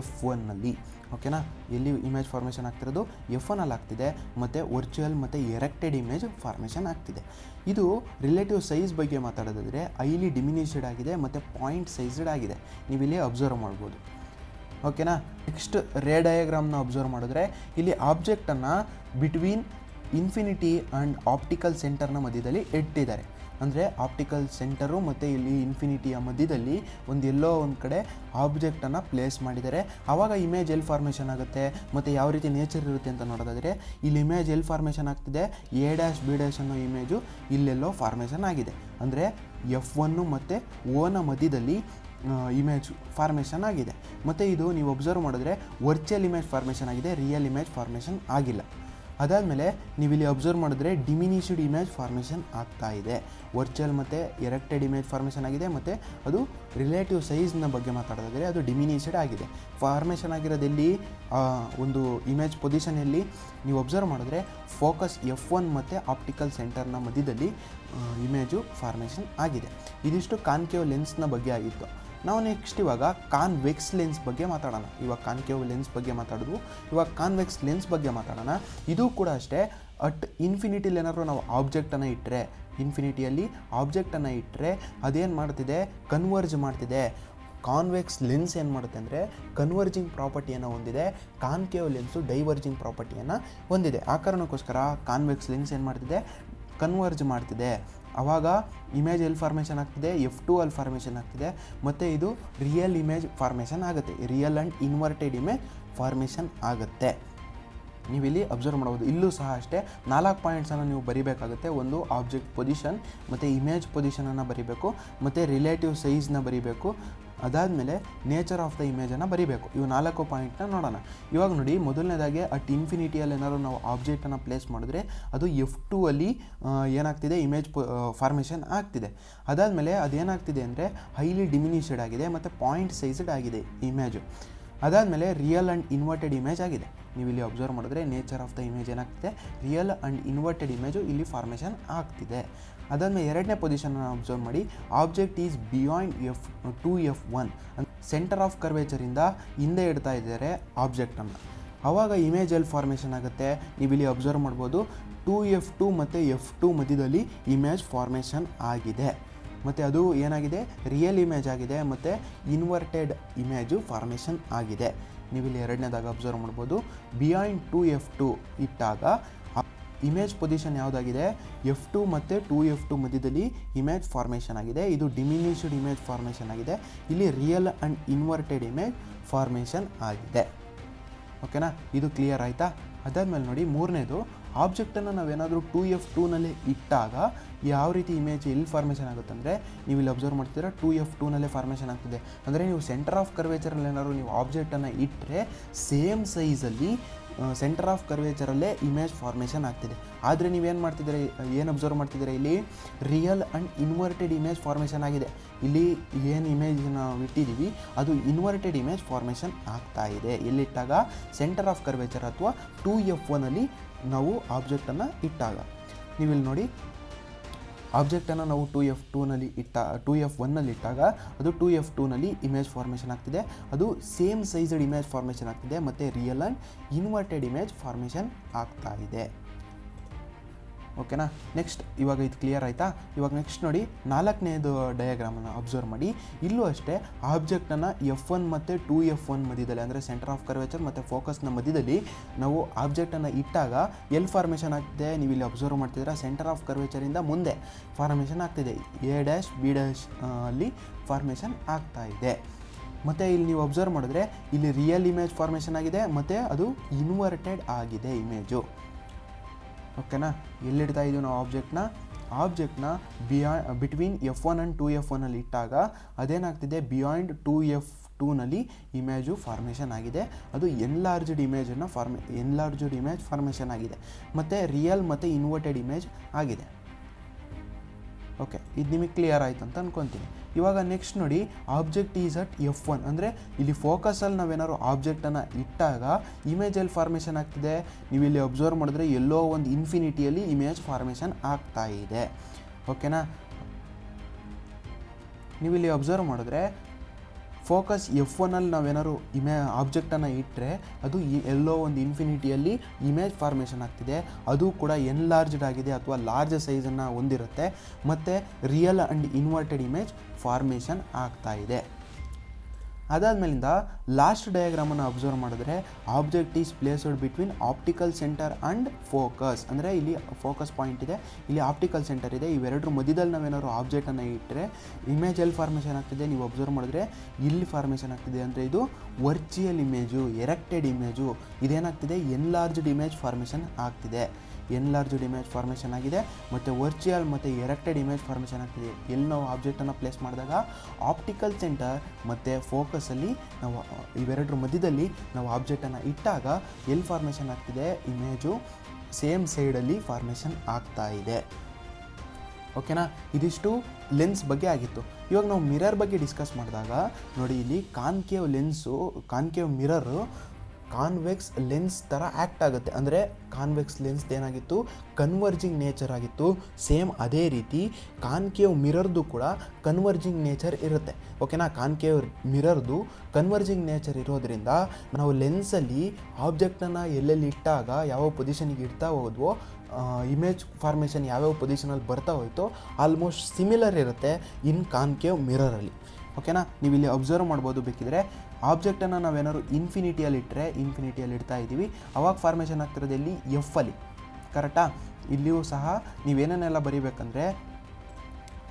F1. ಓಕೆನಾ? ಎಲ್ಲಿ ಇಮೇಜ್ ಫಾರ್ಮೇಷನ್ ಆಗ್ತಿರೋದು F1 ಆಗ್ತಿದೆ ಮತ್ತು ವರ್ಚುವಲ್ ಮತ್ತು ಎರೆಕ್ಟೆಡ್ ಇಮೇಜ್ ಫಾರ್ಮೇಷನ್ ಆಗ್ತಿದೆ. ಇದು ರಿಲೇಟಿವ್ ಸೈಜ್ ಬಗ್ಗೆ ಮಾತಾಡೋದಾದರೆ ಹೈಲಿ ಡಿಮಿನಿಷ್ಡ್ ಆಗಿದೆ ಮತ್ತು ಪಾಯಿಂಟ್ ಸೈಜ್ಡ್ ಆಗಿದೆ. ನೀವು ಇಲ್ಲಿ ಅಬ್ಸರ್ವ್ ಮಾಡ್ಬೋದು. ಓಕೆನಾ. ನೆಕ್ಸ್ಟ್ ರೇ ಡಯಾಗ್ರಾಮ್ನ ಅಬ್ಸರ್ವ್ ಮಾಡಿದ್ರೆ ಇಲ್ಲಿ ಆಬ್ಜೆಕ್ಟನ್ನು ಬಿಟ್ವೀನ್ ಇನ್ಫಿನಿಟಿ ಆ್ಯಂಡ್ ಆಪ್ಟಿಕಲ್ ಸೆಂಟರ್ನ ಮಧ್ಯದಲ್ಲಿ ಇಟ್ಟಿದ್ದಾರೆ. ಅಂದರೆ ಆಪ್ಟಿಕಲ್ ಸೆಂಟರು ಮತ್ತು ಇಲ್ಲಿ ಇನ್ಫಿನಿಟಿಯ ಮಧ್ಯದಲ್ಲಿ ಎಲ್ಲೋ ಒಂದು ಕಡೆ ಆಬ್ಜೆಕ್ಟನ್ನು ಪ್ಲೇಸ್ ಮಾಡಿದ್ದಾರೆ. ಆವಾಗ ಇಮೇಜ್ ಎಲ್ಲಿ ಫಾರ್ಮೇಷನ್ ಆಗುತ್ತೆ ಮತ್ತು ಯಾವ ರೀತಿ ನೇಚರ್ ಇರುತ್ತೆ ಅಂತ ನೋಡೋದಾದರೆ ಇಲ್ಲಿ ಇಮೇಜ್ ಎಲ್ಲಿ ಫಾರ್ಮೇಷನ್ ಆಗ್ತಿದೆ, A', B' ಅನ್ನೋ ಇಮೇಜು ಇಲ್ಲೆಲ್ಲೋ ಫಾರ್ಮೇಷನ್ ಆಗಿದೆ. ಅಂದರೆ F1 ಮತ್ತು ಓನ ಮಧ್ಯದಲ್ಲಿ ಇಮೇಜ್ ಫಾರ್ಮೇಷನ್ ಆಗಿದೆ. ಮತ್ತು ಇದು ನೀವು ಅಬ್ಸರ್ವ್ ಮಾಡಿದ್ರೆ ವರ್ಚುವಲ್ ಇಮೇಜ್ ಫಾರ್ಮೇಷನ್ ಆಗಿದೆ, ರಿಯಲ್ ಇಮೇಜ್ ಫಾರ್ಮೇಷನ್ ಆಗಿಲ್ಲ. ಅದಾದಮೇಲೆ ನೀವಿಲ್ಲಿ ಅಬ್ಸರ್ವ್ ಮಾಡಿದ್ರೆ ಡಿಮಿನಿಷ್ಡ್ ಇಮೇಜ್ ಫಾರ್ಮೇಷನ್ ಆಗ್ತಾ ಇದೆ. ವರ್ಚುವಲ್ ಮತ್ತು ಎರೆಕ್ಟೆಡ್ ಇಮೇಜ್ ಫಾರ್ಮೇಷನ್ ಆಗಿದೆ ಮತ್ತು ಅದು ರಿಲೇಟಿವ್ ಸೈಜ್ನ ಬಗ್ಗೆ ಮಾತಾಡೋದಾದರೆ ಅದು ಡಿಮಿನಿಷ್ಡ್ ಆಗಿದೆ. ಫಾರ್ಮೇಷನ್ ಆಗಿರೋದೆಲ್ಲಿ ಒಂದು ಇಮೇಜ್ ಪೊಸಿಷನಲ್ಲಿ ನೀವು ಅಬ್ಸರ್ವ್ ಮಾಡಿದ್ರೆ ಫೋಕಸ್ F1 ಮತ್ತು ಆಪ್ಟಿಕಲ್ ಸೆಂಟರ್ನ ಮಧ್ಯದಲ್ಲಿ ಇಮೇಜು ಫಾರ್ಮೇಷನ್ ಆಗಿದೆ. ಇದಿಷ್ಟು ಕಾನ್ಕೇವ್ ಲೆನ್ಸ್ನ ಬಗ್ಗೆ ಆಗಿತ್ತು. ನಾವು ನೆಕ್ಸ್ಟ್ ಇವಾಗ ಕಾನ್ವೆಕ್ಸ್ ಲೆನ್ಸ್ ಬಗ್ಗೆ ಮಾತಾಡೋಣ. ಇವಾಗ ಕಾನ್ಕೇವ್ ಲೆನ್ಸ್ ಬಗ್ಗೆ ಮಾತಾಡೋದು, ಇವಾಗ ಕಾನ್ವೆಕ್ಸ್ ಲೆನ್ಸ್ ಬಗ್ಗೆ ಮಾತಾಡೋಣ. ಇದು ಕೂಡ ಅಷ್ಟೇ, ಅಟ್ ಇನ್ಫಿನಿಟಿಲಿ ಏನಾದರೂ ನಾವು ಆಬ್ಜೆಕ್ಟನ್ನು ಇಟ್ಟರೆ, ಇನ್ಫಿನಿಟಿಯಲ್ಲಿ ಆಬ್ಜೆಕ್ಟನ್ನು ಇಟ್ಟರೆ ಅದೇನು ಮಾಡ್ತಿದೆ, ಕನ್ವರ್ಜ್ ಮಾಡ್ತಿದೆ. ಕಾನ್ವೆಕ್ಸ್ ಲೆನ್ಸ್ ಏನು ಮಾಡುತ್ತೆ ಅಂದರೆ ಕನ್ವರ್ಜಿಂಗ್ ಪ್ರಾಪರ್ಟಿಯನ್ನು ಹೊಂದಿದೆ, ಕಾನ್ಕೇವ್ ಲೆನ್ಸು ಡೈವರ್ಜಿಂಗ್ ಪ್ರಾಪರ್ಟಿಯನ್ನು ಹೊಂದಿದೆ. ಆ ಕಾರಣಕ್ಕೋಸ್ಕರ ಕಾನ್ವೆಕ್ಸ್ ಲೆನ್ಸ್ ಏನು ಮಾಡ್ತಿದೆ, ಕನ್ವರ್ಜ್ ಮಾಡ್ತಿದೆ. ಆವಾಗ ಇಮೇಜ್ ಎಲ್ಲಿ ಫಾರ್ಮೇಷನ್ ಆಗ್ತಿದೆ, F2 ಅಲ್ಲಿ ಫಾರ್ಮೇಷನ್ ಆಗ್ತಿದೆ ಮತ್ತು ಇದು ರಿಯಲ್ ಇಮೇಜ್ ಫಾರ್ಮೇಷನ್ ಆಗುತ್ತೆ. Real and inverted image formation ಆಗುತ್ತೆ. ನೀವಿಲ್ಲಿ ಅಬ್ಸರ್ವ್ ಮಾಡ್ಬೋದು. ಇಲ್ಲೂ ಸಹ ಅಷ್ಟೇ 4 ಪಾಯಿಂಟ್ಸನ್ನು ನೀವು ಬರಿಬೇಕಾಗುತ್ತೆ. ಒಂದು ಆಬ್ಜೆಕ್ಟ್ ಪೊಸಿಷನ್ ಮತ್ತು ಇಮೇಜ್ ಪೊಸಿಷನನ್ನು ಬರಿಬೇಕು ಮತ್ತು ರಿಲೇಟಿವ್ ಸೈಜ್ನ ಬರಿಬೇಕು. ಅದಾದಮೇಲೆ ನೇಚರ್ ಆಫ್ ದ ಇಮೇಜನ್ನು ಬರಿಬೇಕು. ಇವು 4 ಪಾಯಿಂಟ್ನ ನೋಡೋಣ. ಇವಾಗ ನೋಡಿ, ಮೊದಲನೇದಾಗಿ ಅಟ್ ಇನ್ಫಿನಿಟಿಯಲ್ಲಿ ಏನಾದ್ರು ನಾವು ಆಬ್ಜೆಕ್ಟನ್ನು ಪ್ಲೇಸ್ ಮಾಡಿದ್ರೆ ಅದು F2 ಅಲ್ಲಿ ಏನಾಗ್ತಿದೆ, ಇಮೇಜ್ ಫಾರ್ಮೇಷನ್ ಆಗ್ತಿದೆ. ಅದಾದಮೇಲೆ ಅದೇನಾಗ್ತಿದೆ ಅಂದರೆ ಹೈಲಿ ಡಿಮಿನಿಷ್ಡ್ ಆಗಿದೆ ಮತ್ತು ಪಾಯಿಂಟ್ ಸೈಜ್ಡ್ ಆಗಿದೆ ಇಮೇಜು. ಅದಾದಮೇಲೆ ರಿಯಲ್ ಆ್ಯಂಡ್ ಇನ್ವರ್ಟೆಡ್ ಇಮೇಜ್ ಆಗಿದೆ. ನೀವು ಇಲ್ಲಿ ಅಬ್ಸರ್ವ್ ಮಾಡಿದ್ರೆ ನೇಚರ್ ಆಫ್ ದ ಇಮೇಜ್ ಏನಾಗ್ತಿದೆ, ರಿಯಲ್ ಆ್ಯಂಡ್ ಇನ್ವರ್ಟೆಡ್ ಇಮೇಜು ಇಲ್ಲಿ ಫಾರ್ಮೇಷನ್ ಆಗ್ತಿದೆ. ಅದಾದಮೇಲೆ ಎರಡನೇ ಪೊಸಿಷನ್ನ ಅಬ್ಸರ್ವ್ ಮಾಡಿ, object is beyond F1 centre of ಕರ್ವೇಚರಿಂದ ಹಿಂದೆ ಇಡ್ತಾ ಇದ್ದಾರೆ ಆಬ್ಜೆಕ್ಟನ್ನು. ಆವಾಗ ಇಮೇಜ್ ಎಲ್ಲಿ ಫಾರ್ಮೇಷನ್ ಆಗುತ್ತೆ, ನೀವು ಇಲ್ಲಿ ಅಬ್ಸರ್ವ್ ಮಾಡ್ಬೋದು 2F2 ಮತ್ತು F2 ಮಧ್ಯದಲ್ಲಿ ಇಮೇಜ್ ಫಾರ್ಮೇಷನ್ ಆಗಿದೆ. ಮತ್ತು ಅದು ಏನಾಗಿದೆ, ರಿಯಲ್ ಇಮೇಜ್ ಆಗಿದೆ ಮತ್ತು ಇನ್ವರ್ಟೆಡ್ ಇಮೇಜು ಫಾರ್ಮೇಷನ್ ಆಗಿದೆ. ನೀವಿಲ್ಲಿ ಎರಡನೇದಾಗ ಅಬ್ಸರ್ವ್ ಮಾಡ್ಬೋದು, ಬಿಯಾಂಡ್ 2F2 ಇಟ್ಟಾಗ ಇಮೇಜ್ ಪೊಸಿಷನ್ ಯಾವುದಾಗಿದೆ, F2 ಮತ್ತು 2F2 ಮಧ್ಯದಲ್ಲಿ ಇಮೇಜ್ ಫಾರ್ಮೇಷನ್ ಆಗಿದೆ. ಇದು ಡಿಮಿನಿಷ್ಡ್ ಇಮೇಜ್ ಫಾರ್ಮೇಷನ್ ಆಗಿದೆ. ಇಲ್ಲಿ real and inverted image formation ಆಗಿದೆ. ಓಕೆನಾ, ಇದು ಕ್ಲಿಯರ್ ಆಯಿತಾ. ಅದಾದಮೇಲೆ ನೋಡಿ, ಮೂರನೇದು, ಆಬ್ಜೆಕ್ಟನ್ನು ನಾವೇನಾದರೂ 2F2ನಲ್ಲಿ ಇಟ್ಟಾಗ ಯಾವ ರೀತಿ ಇಮೇಜ್ ಎಲ್ಲಿ ಫಾರ್ಮೇಷನ್ ಆಗುತ್ತೆ ಅಂದರೆ, ನೀವು ಇಲ್ಲಿ ಅಬ್ಸರ್ವ್ ಮಾಡ್ತಿದ್ದೀರಾ 2F2ನಲ್ಲೇ ಫಾರ್ಮೇಷನ್ ಆಗ್ತಿದೆ. ಅಂದರೆ ನೀವು ಸೆಂಟರ್ ಆಫ್ ಕರ್ವೇಚರಲ್ಲಿ ಏನಾದರೂ ನೀವು ಆಬ್ಜೆಕ್ಟನ್ನು ಇಟ್ಟರೆ ಸೇಮ್ ಸೈಜಲ್ಲಿ ಸೆಂಟರ್ ಆಫ್ ಕರ್ವೇಚರಲ್ಲೇ ಇಮೇಜ್ ಫಾರ್ಮೇಷನ್ ಆಗ್ತಿದೆ. ಆದರೆ ನೀವೇನು ಮಾಡ್ತಿದ್ದೀರಾ, ಏನು ಅಬ್ಸರ್ವ್ ಮಾಡ್ತಿದ್ದೀರಾ, ಇಲ್ಲಿ real and inverted image formation ಆಗಿದೆ. ಇಲ್ಲಿ ಏನು ಇಮೇಜನ್ನ ಇಟ್ಟಿದ್ದೀವಿ ಅದು ಇನ್ವರ್ಟೆಡ್ ಇಮೇಜ್ ಫಾರ್ಮೇಷನ್ ಆಗ್ತಾ ಇದೆ. ಎಲ್ಲಿಟ್ಟಾಗ ಸೆಂಟರ್ ಆಫ್ ಕರ್ವೇಚರ್ ಅಥವಾ 2F1ಅಲ್ಲಿ ನಾವು ಆಬ್ಜೆಕ್ಟನ್ನು ಇಟ್ಟಾಗ. ನೀವಿಲ್ಲಿ ನೋಡಿ, ಆಬ್ಜೆಕ್ಟನ್ನು ನಾವು 2F1ನಲ್ಲಿ ಇಟ್ಟಾಗ ಅದು 2F2ನಲ್ಲಿ ಇಮೇಜ್ ಫಾರ್ಮೇಷನ್ ಆಗ್ತಿದೆ. ಅದು ಸೇಮ್ ಸೈಜ್ಡ್ ಇಮೇಜ್ ಫಾರ್ಮೇಷನ್ ಆಗ್ತಿದೆ ಮತ್ತು real and inverted image formation ಆಗ್ತಾ ಇದೆ. ಓಕೆನಾ. ನೆಕ್ಸ್ಟ್, ಇವಾಗ ಇದು ಕ್ಲಿಯರ್ ಆಯಿತಾ. ಇವಾಗ ನೆಕ್ಸ್ಟ್ ನೋಡಿ, 4ನೇದು ಡಯಾಗ್ರಾಮನ್ನು ಅಬ್ಸರ್ವ್ ಮಾಡಿ. ಇಲ್ಲೂ ಅಷ್ಟೇ ಆಬ್ಜೆಕ್ಟನ್ನು F1 ಮತ್ತು 2F1 ಮಧ್ಯದಲ್ಲಿ, ಅಂದರೆ ಸೆಂಟರ್ ಆಫ್ ಕರ್ವೇಚರ್ ಮತ್ತು ಫೋಕಸ್ನ ಮಧ್ಯದಲ್ಲಿ ನಾವು ಆಬ್ಜೆಕ್ಟನ್ನು ಇಟ್ಟಾಗ ಎಲ್ಲಿ ಫಾರ್ಮೇಷನ್ ಆಗ್ತಿದೆ, ನೀವು ಇಲ್ಲಿ ಅಬ್ಸರ್ವ್ ಮಾಡ್ತಿದ್ದೀರಾ ಸೆಂಟರ್ ಆಫ್ ಕರ್ವೇಚರಿಂದ ಮುಂದೆ ಫಾರ್ಮೇಷನ್ ಆಗ್ತಿದೆ. A', B' ಅಲ್ಲಿ ಫಾರ್ಮೇಷನ್ ಆಗ್ತಾ ಇದೆ. ಮತ್ತು ಇಲ್ಲಿ ನೀವು ಅಬ್ಸರ್ವ್ ಮಾಡಿದ್ರೆ ಇಲ್ಲಿ ರಿಯಲ್ ಇಮೇಜ್ ಫಾರ್ಮೇಷನ್ ಆಗಿದೆ ಮತ್ತು ಅದು ಇನ್ವರ್ಟೆಡ್ ಆಗಿದೆ ಇಮೇಜು. ಓಕೆನಾ. ಎಲ್ಲಿಡ್ತಾ ಇದ್ದೀವಿ ನಾವು ಆಬ್ಜೆಕ್ಟ್ನ ಬಿಟ್ವೀನ್ F1 ಆ್ಯಂಡ್ 2F1ಅಲ್ಲಿ ಇಟ್ಟಾಗ ಅದೇನಾಗ್ತಿದೆ, ಬಿಯಾಂಡ್ 2F2ನಲ್ಲಿ ಇಮೇಜು ಫಾರ್ಮೇಷನ್ ಆಗಿದೆ. ಅದು ಎನ್ಲಾರ್ಜ್ಡ್ ಇಮೇಜ್ ಫಾರ್ಮೇಷನ್ ಆಗಿದೆ ಮತ್ತು ರಿಯಲ್ ಮತ್ತು ಇನ್ವರ್ಟೆಡ್ ಇಮೇಜ್ ಆಗಿದೆ. ಓಕೆ, ಇದು ನಿಮಗೆ ಕ್ಲಿಯರ್ ಆಯಿತು ಅಂತ ಅಂದ್ಕೊತೀನಿ. ಇವಾಗ ನೆಕ್ಸ್ಟ್ ನೋಡಿ, ಆಬ್ಜೆಕ್ಟ್ ಈಸ್ ಅಟ್ F1 ಅಂದರೆ ಇಲ್ಲಿ ಫೋಕಸಲ್ಲಿ ನಾವೇನಾದ್ರು ಆಬ್ಜೆಕ್ಟನ್ನು ಇಟ್ಟಾಗ ಇಮೇಜಲ್ಲಿ ಫಾರ್ಮೇಷನ್ ಆಗ್ತಿದೆ. ನೀವು ಇಲ್ಲಿ ಅಬ್ಸರ್ವ್ ಮಾಡಿದ್ರೆ ಎಲ್ಲೋ ಒಂದು ಇನ್ಫಿನಿಟಿಯಲ್ಲಿ ಇಮೇಜ್ ಫಾರ್ಮೇಷನ್ ಆಗ್ತಾ ಇದೆ. ಓಕೆನಾ. ನೀವು ಇಲ್ಲಿ ಅಬ್ಸರ್ವ್ ಮಾಡಿದ್ರೆ ಫೋಕಸ್ F1ಅಲ್ಲಿ ನಾವೇನಾದ್ರು ಆಬ್ಜೆಕ್ಟನ್ನು ಇಟ್ಟರೆ ಅದು ಎಲ್ಲೋ ಒಂದು ಇನ್ಫಿನಿಟಿಯಲ್ಲಿ ಇಮೇಜ್ ಫಾರ್ಮೇಷನ್ ಆಗ್ತಿದೆ. ಅದು ಕೂಡ ಎನ್ಲಾರ್ಜ್ಡ್ ಆಗಿದೆ ಅಥವಾ ಲಾರ್ಜ್ ಸೈಜನ್ನು ಹೊಂದಿರುತ್ತೆ ಮತ್ತು real and inverted image formation ಆಗ್ತಾ ಇದೆ. ಅದಾದಮೇಲಿಂದ ಲಾಸ್ಟ್ ಡಯಾಗ್ರಾಮನ್ನು ಅಬ್ಸರ್ವ್ ಮಾಡಿದ್ರೆ object is placed between optical centre and focus. ಅಂದರೆ ಇಲ್ಲಿ ಫೋಕಸ್ ಪಾಯಿಂಟ್ ಇದೆ, ಇಲ್ಲಿ ಆಪ್ಟಿಕಲ್ ಸೆಂಟರ್ ಇದೆ. ಇವೆರಡರ ಮಧ್ಯದಲ್ಲಿ ನಾವೇನಾದ್ರು ಆಬ್ಜೆಕ್ಟನ್ನು ಇಟ್ಟರೆ ಇಮೇಜ್ ಎಲ್ಲಿ ಫಾರ್ಮೇಷನ್ ಆಗ್ತಿದೆ ನೀವು ಅಬ್ಸರ್ವ್ ಮಾಡಿದ್ರೆ ಇಲ್ಲಿ ಫಾರ್ಮೇಷನ್ ಆಗ್ತಿದೆ. ಅಂದರೆ ಇದು ವರ್ಚುವಲ್ ಇಮೇಜು, ಎರೆಕ್ಟೆಡ್ ಇಮೇಜು. ಇದೇನಾಗ್ತಿದೆ ಎನ್ಲಾರ್ಜ್ಡ್ ಇಮೇಜ್ ಫಾರ್ಮೇಷನ್ ಆಗ್ತಿದೆ. ಎನ್ಲಾರ್ಜ್ಡ್ ಇಮೇಜ್ ಫಾರ್ಮೇಷನ್ ಆಗಿದೆ ಮತ್ತು ವರ್ಚುವಲ್ ಮತ್ತು ಎರೆಕ್ಟೆಡ್ ಇಮೇಜ್ ಫಾರ್ಮೇಷನ್ ಆಗ್ತಿದೆ. ಎಲ್ಲಿ ನಾವು ಆಬ್ಜೆಕ್ಟನ್ನು ಪ್ಲೇಸ್ ಮಾಡಿದಾಗ ಆಪ್ಟಿಕಲ್ ಸೆಂಟರ್ ಮತ್ತು ಫೋಕಸಲ್ಲಿ ನಾವು ಇವೆರಡರ ಮಧ್ಯದಲ್ಲಿ ನಾವು ಆಬ್ಜೆಕ್ಟನ್ನು ಇಟ್ಟಾಗ ಎಲ್ಲಿ ಫಾರ್ಮೇಷನ್ ಆಗ್ತಿದೆ ಇಮೇಜು ಸೇಮ್ ಸೈಡಲ್ಲಿ ಫಾರ್ಮೇಷನ್ ಆಗ್ತಾ ಇದೆ. ಓಕೆನಾ, ಇದಿಷ್ಟು ಲೆನ್ಸ್ ಬಗ್ಗೆ ಆಗಿತ್ತು. ಇವಾಗ ನಾವು ಮಿರರ್ ಬಗ್ಗೆ ಡಿಸ್ಕಸ್ ಮಾಡಿದಾಗ ನೋಡಿ, ಇಲ್ಲಿ concave lens, concave mirror convex lens ಥರ ಆ್ಯಕ್ಟ್ ಆಗುತ್ತೆ. ಅಂದರೆ ಕಾನ್ವೆಕ್ಸ್ ಲೆನ್ಸ್ ಏನಾಗಿತ್ತು ಕನ್ವರ್ಜಿಂಗ್ ನೇಚರ್ ಆಗಿತ್ತು. ಸೇಮ್ ಅದೇ ರೀತಿ ಕಾನ್ಕೇವ್ ಮಿರರ್ದು ಕೂಡ ಕನ್ವರ್ಜಿಂಗ್ ನೇಚರ್ ಇರುತ್ತೆ. ಓಕೆನಾ, ಕಾನ್ಕೇವ್ ಮಿರರ್ದು ಕನ್ವರ್ಜಿಂಗ್ ನೇಚರ್ ಇರೋದ್ರಿಂದ ನಾವು ಲೆನ್ಸಲ್ಲಿ ಆಬ್ಜೆಕ್ಟನ್ನು ಎಲ್ಲೆಲ್ಲಿ ಇಟ್ಟಾಗ ಯಾವ ಪೊಸಿಷನಿಗೆ ಇಡ್ತಾ ಹೋದ್ವೋ ಇಮೇಜ್ ಫಾರ್ಮೇಷನ್ ಯಾವ್ಯಾವ ಪೊಸಿಷನಲ್ಲಿ ಬರ್ತಾ ಹೋಯ್ತೋ ಆಲ್ಮೋಸ್ಟ್ ಸಿಮಿಲರ್ ಇರುತ್ತೆ ಇನ್ ಕಾನ್ಕೇವ್ ಮಿರರಲ್ಲಿ. ಓಕೆನಾ, ನೀವು ಇಲ್ಲಿ ಅಬ್ಸರ್ವ್ ಮಾಡ್ಬೋದು. ಬೇಕಿದ್ರೆ ಆಬ್ಜೆಕ್ಟನ್ನು ನಾವೇನಾದ್ರು ಇನ್ಫಿನಿಟಿಯಲ್ಲಿ ಇಟ್ಟರೆ, ಇನ್ಫಿನಿಟಿಯಲ್ಲಿ ಇಡ್ತಾ ಇದ್ದೀವಿ, ಅವಾಗ ಫಾರ್ಮೇಷನ್ ಆಗ್ತಿರೋದು ಎಲ್ಲಿ ಎಫಲ್ಲಿ. ಕರೆಕ್ಟಾ? ಇಲ್ಲಿಯೂ ಸಹ ನೀವೇನೇನೆಲ್ಲ ಬರೀಬೇಕಂದ್ರೆ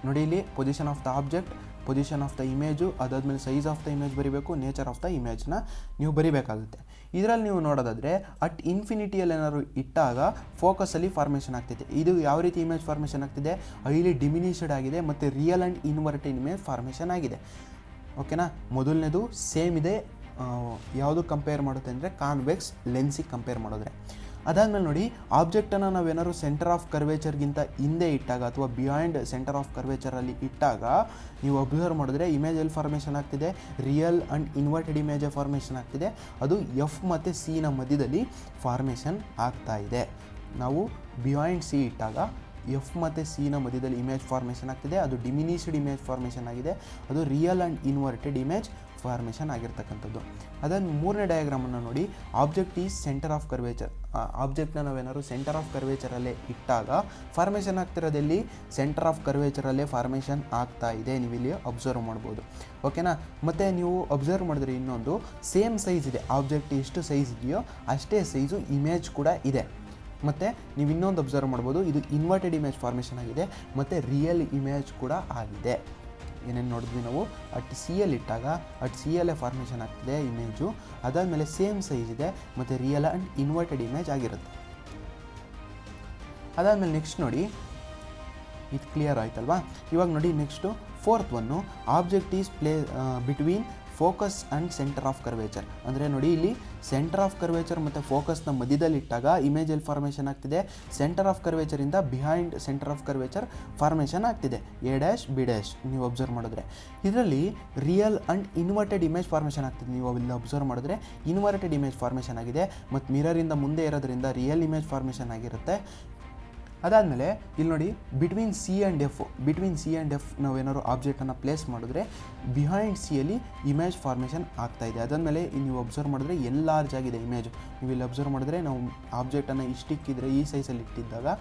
ನೋಡಿ, ಇಲ್ಲಿ position of the object, position of the image, ಅದಾದಮೇಲೆ ಸೈಜ್ ಆಫ್ ದ ಇಮೇಜ್ ಬರೀಬೇಕು, ನೇಚರ್ ಆಫ್ ದ ಇಮೇಜ್ನ ನೀವು ಬರೀಬೇಕಾಗುತ್ತೆ. ಇದರಲ್ಲಿ ನೀವು ನೋಡೋದಾದರೆ ಅಟ್ ಇನ್ಫಿನಿಟಿಯಲ್ಲಿ ಏನಾದ್ರು ಇಟ್ಟಾಗ ಫೋಕಸಲ್ಲಿ ಫಾರ್ಮೇಷನ್ ಆಗ್ತಿದೆ. ಇದು ಯಾವ ರೀತಿ ಇಮೇಜ್ ಫಾರ್ಮೇಷನ್ ಆಗ್ತಿದೆ, ಹೈಲಿ ಡಿಮಿನಿಷ್ಡ್ ಆಗಿದೆ ಮತ್ತು real and inverted image formation ಆಗಿದೆ. ಓಕೆನಾ, ಮೊದಲನೇದು ಸೇಮ್ ಇದೆ. ಯಾವುದು ಕಂಪೇರ್ ಮಾಡುತ್ತೆ ಅಂದರೆ ಕಾನ್ವೆಕ್ಸ್ ಲೆನ್ಸಿಗೆ ಕಂಪೇರ್ ಮಾಡಿದ್ರೆ. ಅದಾದಮೇಲೆ ನೋಡಿ, ಆಬ್ಜೆಕ್ಟನ್ನು ನಾವೇನಾದ್ರು ಸೆಂಟರ್ ಆಫ್ ಕರ್ವೇಚರ್ಗಿಂತ ಹಿಂದೆ ಇಟ್ಟಾಗ ಅಥವಾ ಬಿಯಾಂಡ್ ಸೆಂಟರ್ ಆಫ್ ಕರ್ವೇಚರಲ್ಲಿ ಇಟ್ಟಾಗ ನೀವು ಅಬ್ಸರ್ವ್ ಮಾಡಿದ್ರೆ ಇಮೇಜ್ ಎಲ್ಲಿ ಫಾರ್ಮೇಷನ್ ಆಗ್ತಿದೆ real and inverted image formation ಆಗ್ತಿದೆ. ಅದು ಎಫ್ ಮತ್ತು ಸಿನ ಮಧ್ಯದಲ್ಲಿ ಫಾರ್ಮೇಷನ್ ಆಗ್ತಾ ಇದೆ. ನಾವು ಬಿಯಾಂಡ್ ಸಿ ಇಟ್ಟಾಗ ಎಫ್ ಮತ್ತು ಸಿನ ಮಧ್ಯದಲ್ಲಿ ಇಮೇಜ್ ಫಾರ್ಮೇಷನ್ ಆಗ್ತಿದೆ. ಅದು ಡಿಮಿನಿಷ್ಡ್ ಇಮೇಜ್ ಫಾರ್ಮೇಷನ್ ಆಗಿದೆ. ಅದು real and inverted image formation ಆಗಿರ್ತಕ್ಕಂಥದ್ದು. ಅದನ್ನು ಮೂರನೇ ಡಯಾಗ್ರಾಮನ್ನು ನೋಡಿ, object is centre of curvature. ಆಬ್ಜೆಕ್ಟ್ನ ನಾವೇನಾದ್ರು ಸೆಂಟರ್ ಆಫ್ ಕರ್ವೇಚರಲ್ಲೇ ಇಟ್ಟಾಗ ಫಾರ್ಮೇಷನ್ ಆಗ್ತಿರೋದಲ್ಲಿ ಸೆಂಟರ್ ಆಫ್ ಕರ್ವೇಚರಲ್ಲೇ ಫಾರ್ಮೇಷನ್ ಆಗ್ತಾ ಇದೆ. ನೀವು ಇಲ್ಲಿ ಅಬ್ಸರ್ವ್ ಮಾಡ್ಬೋದು. ಓಕೆನಾ, ಮತ್ತು ನೀವು ಅಬ್ಸರ್ವ್ ಮಾಡಿದ್ರೆ ಇನ್ನೊಂದು ಸೇಮ್ ಸೈಜ್ ಇದೆ. ಆಬ್ಜೆಕ್ಟ್ ಎಷ್ಟು ಸೈಜ್ ಇದೆಯೋ ಅಷ್ಟೇ ಸೈಜು ಇಮೇಜ್ ಕೂಡ ಇದೆ. ಮತ್ತು ನೀವು ಇನ್ನೊಂದು ಅಬ್ಸರ್ವ್ ಮಾಡ್ಬೋದು, ಇದು ಇನ್ವರ್ಟೆಡ್ ಇಮೇಜ್ ಫಾರ್ಮೇಷನ್ ಆಗಿದೆ ಮತ್ತು ರಿಯಲ್ ಇಮೇಜ್ ಕೂಡ ಆಗಿದೆ. ಏನೇನು ನೋಡಿದ್ವಿ ನಾವು, ಅಟ್ ಸಿ ಎಲ್ ಇಟ್ಟಾಗ ಅಟ್ ಸಿ ಎಲ್ಲೇ ಫಾರ್ಮೇಷನ್ ಆಗ್ತಿದೆ ಇಮೇಜು. ಅದಾದಮೇಲೆ ಸೇಮ್ ಸೈಜ್ ಇದೆ ಮತ್ತು ರಿಯಲ್ ಆ್ಯಂಡ್ ಇನ್ವರ್ಟೆಡ್ ಇಮೇಜ್ ಆಗಿರುತ್ತೆ. ಅದಾದಮೇಲೆ ನೆಕ್ಸ್ಟ್ ನೋಡಿ, ಇದು ಕ್ಲಿಯರ್ ಆಯ್ತಲ್ವಾ. ಇವಾಗ ನೋಡಿ next fourth one, object is between focus and centre of curvature. ಅಂದರೆ ನೋಡಿ, ಇಲ್ಲಿ ಸೆಂಟರ್ ಆಫ್ ಕರ್ವೇಚರ್ ಮತ್ತು ಫೋಕಸ್ನ ಮಧ್ಯದಲ್ಲಿ ಇಟ್ಟಾಗ ಇಮೇಜಲ್ಲಿ ಫಾರ್ಮೇಷನ್ ಆಗ್ತಿದೆ. ಸೆಂಟರ್ ಆಫ್ ಕರ್ವೇಚರಿಂದ behind centre of curvature formation ಆಗ್ತಿದೆ, ಎ ಡ್ಯಾಶ್ ಬಿ ಡ್ಯಾಶ್. ನೀವು ಅಬ್ಸರ್ವ್ ಮಾಡಿದ್ರೆ ಇದರಲ್ಲಿ real and inverted image formation ಆಗ್ತಿದೆ. ನೀವು ಇಲ್ಲಿ ಅಬ್ಸರ್ವ್ ಮಾಡಿದ್ರೆ ಇನ್ವರ್ಟೆಡ್ ಇಮೇಜ್ ಫಾರ್ಮೇಷನ್ ಆಗಿದೆ ಮತ್ತು ಮಿರರಿಂದ ಮುಂದೆ ಇರೋದ್ರಿಂದ ರಿಯಲ್ ಇಮೇಜ್ ಫಾರ್ಮೇಷನ್ ಆಗಿರುತ್ತೆ. ಅದಾದಮೇಲೆ ಇಲ್ಲಿ ನೋಡಿ, ಬಿಟ್ವೀನ್ ಸಿ ಆ್ಯಂಡ್ ಎಫ್ ನಾವೇನಾದ್ರು ಆಬ್ಜೆಕ್ಟನ್ನು ಪ್ಲೇಸ್ ಮಾಡಿದ್ರೆ ಬಿಹೈಂಡ್ ಸಿಯಲ್ಲಿ ಇಮೇಜ್ ಫಾರ್ಮೇಷನ್ ಆಗ್ತಾಯಿದೆ. ಅದಾದಮೇಲೆ ನೀವು ಅಬ್ಸರ್ವ್ ಮಾಡಿದ್ರೆ ಎನ್ಲಾರ್ಜ್ ಆಗಿದೆ ಇಮೇಜು. ನೀವು ಇಲ್ಲಿ ಅಬ್ಸರ್ವ್ ಮಾಡಿದ್ರೆ ನಾವು ಆಬ್ಜೆಕ್ಟನ್ನು ಇಷ್ಟಿಕ್ಕಿದ್ರೆ ಈ ಸೈಜಲ್ಲಿ ಇಟ್ಟಿದ್ದಾಗ